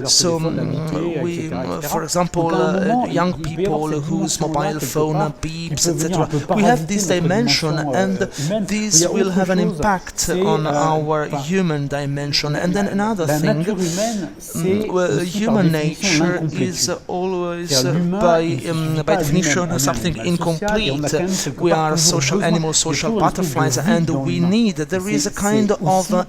So we, for example, young people whose mobile phone beeps, etc. We have this dimension, and this will have an impact on our human dimension. And then another thing, human nature is always by definition something incomplete. We are social animals, social butterflies, and we need, there is a kind of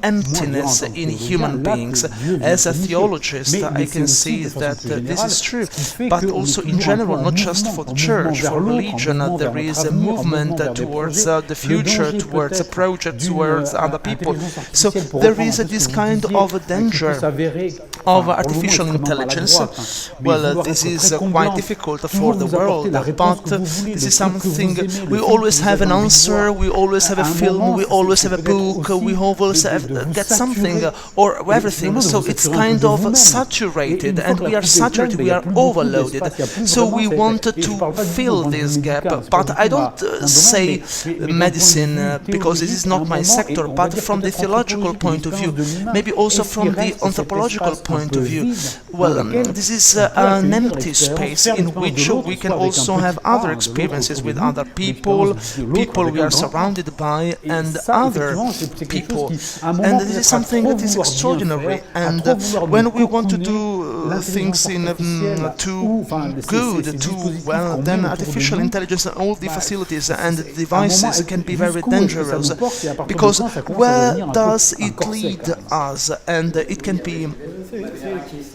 emptiness in human beings. As a theologist, I can see that this is true, but also in general, not just for the church, for religion, there is a movement towards the future, towards a project, towards other people. So there is this kind of danger of artificial intelligence. Well, this is quite difficult for the world, but this is something, we always have an answer, we always have a film, we always have a book, we always get something or everything. So it's kind of saturated, and we are saturated, we are overloaded. So we wanted to fill this gap, but I don't say medicine because this is not my sector, but from the theological point of view, maybe also from the anthropological point of view. Well, this is an empty space in which we can also have other experiences with other people, people we are surrounded by, and other people. And this is something that is extraordinary. And when we want to do things in too good, too well, then artificial intelligence and all the facilities and devices can be very dangerous, because where does it lead us? And it can be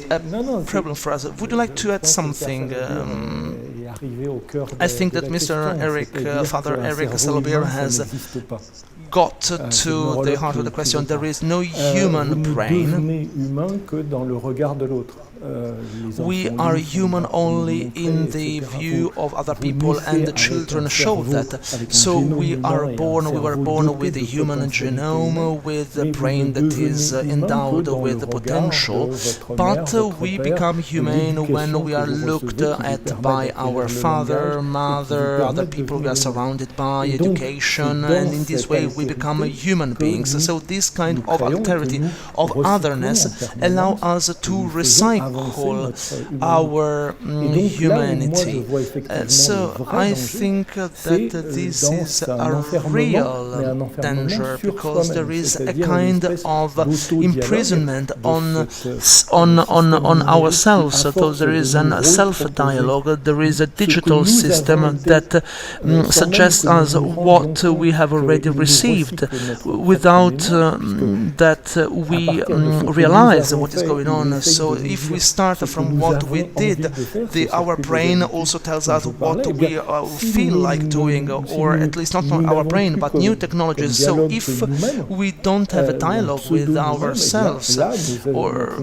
a problem for us. Would you like to add something? I think that Mr. Eric, Father Eric Salobir has got to the heart of the question. There is no human brain. We are human only in the view of other people, and the children show that. So we were born with a human genome, with a brain that is endowed with the potential, but we become humane when we are looked at by our father, mother, other people we are surrounded by, education, and in this way we become human beings. So this kind of alterity, of otherness, allow us to recycle our humanity. So I think that this is a real danger, because there is a kind of imprisonment on ourselves. So there is a self-dialogue, there is a digital system that suggests us what we have already received, without that we realize what is going on. So if we start from what we did, our brain also tells us what we feel like doing, or at least not our brain, but new technologies. So if we don't have a dialogue with ourselves, or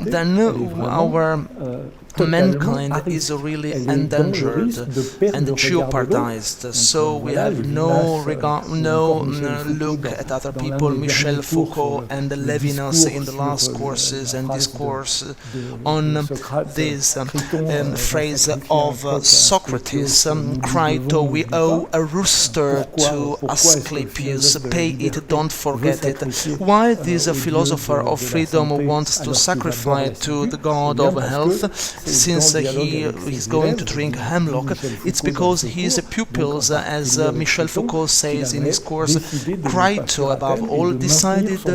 then our mankind is really endangered and jeopardized. So we have no regard, no look at other people. Michel Foucault and Levinas in the last courses and discourse on this phrase of Socrates, Crito, we owe a rooster to Asclepius, pay it, don't forget it. Why this philosopher of freedom wants to sacrifice to the god of health, since he is going to drink hemlock? It's because his pupils, as Michel Foucault says in his course, Crito above all decided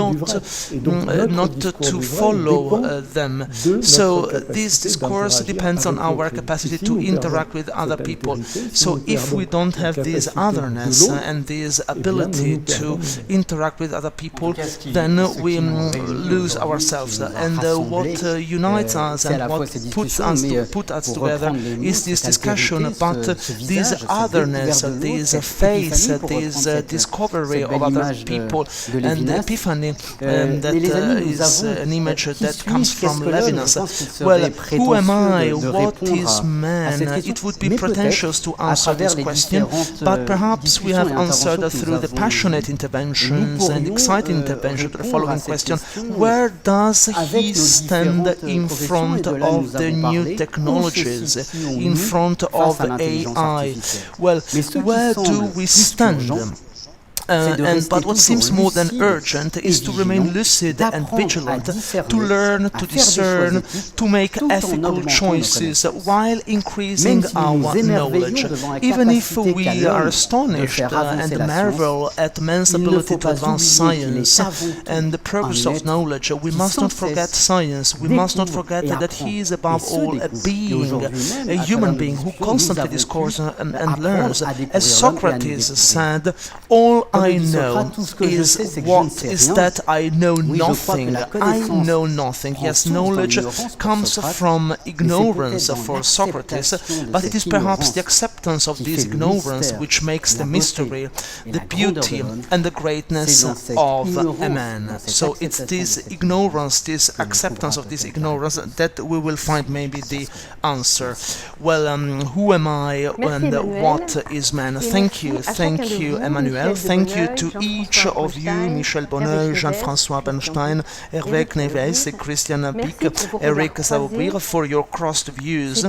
not to follow them. So this discourse depends on our capacity to interact with other people. So if we don't have this otherness and this ability to interact with other people, then we lose ourselves. And what unites us and what put us together is this discussion, but this otherness, this faith, this discovery of other people, and the epiphany that is an image that comes from Levinas. Well, who am I? What is man? It would be pretentious to answer this question, but perhaps we have answered through the passionate interventions and exciting intervention to the following question: where does he stand in front of the new technologies, in front of AI? Well, where do we stand? But what seems more than urgent is to remain lucid and vigilant, to learn, to discern, to make ethical choices while increasing our knowledge. Even if we are astonished and marvel at man's ability to advance science and the progress of knowledge, we must not forget science. We must not forget that he is above all a being, a human being who constantly discourses and learns. As Socrates said, all I know is what is that I know nothing. I know nothing. Yes, knowledge comes from ignorance for Socrates, but it is perhaps the acceptance of this ignorance which makes the mystery, the beauty, and the greatness of a man. So it's this ignorance, this acceptance of this ignorance, that we will find maybe the answer. Well, who am I and what is man? Thank you, Emmanuel. Thank you to each of you, Michel Bonneuil, Jean-François Bernstein, Hervé Kneves, Christian Bick, Eric Salobir, for your crossed views.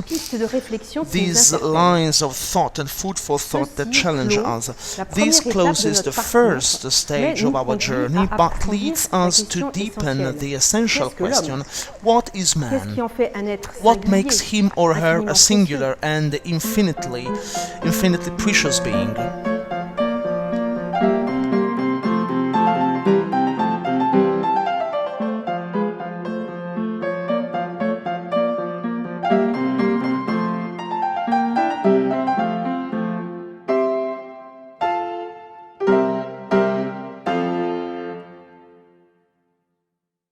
These lines of thought and food for thought that challenge us. This closes the first stage of our journey, but leads us to deepen the essential question: what is man? What makes him or her a singular and infinitely precious being?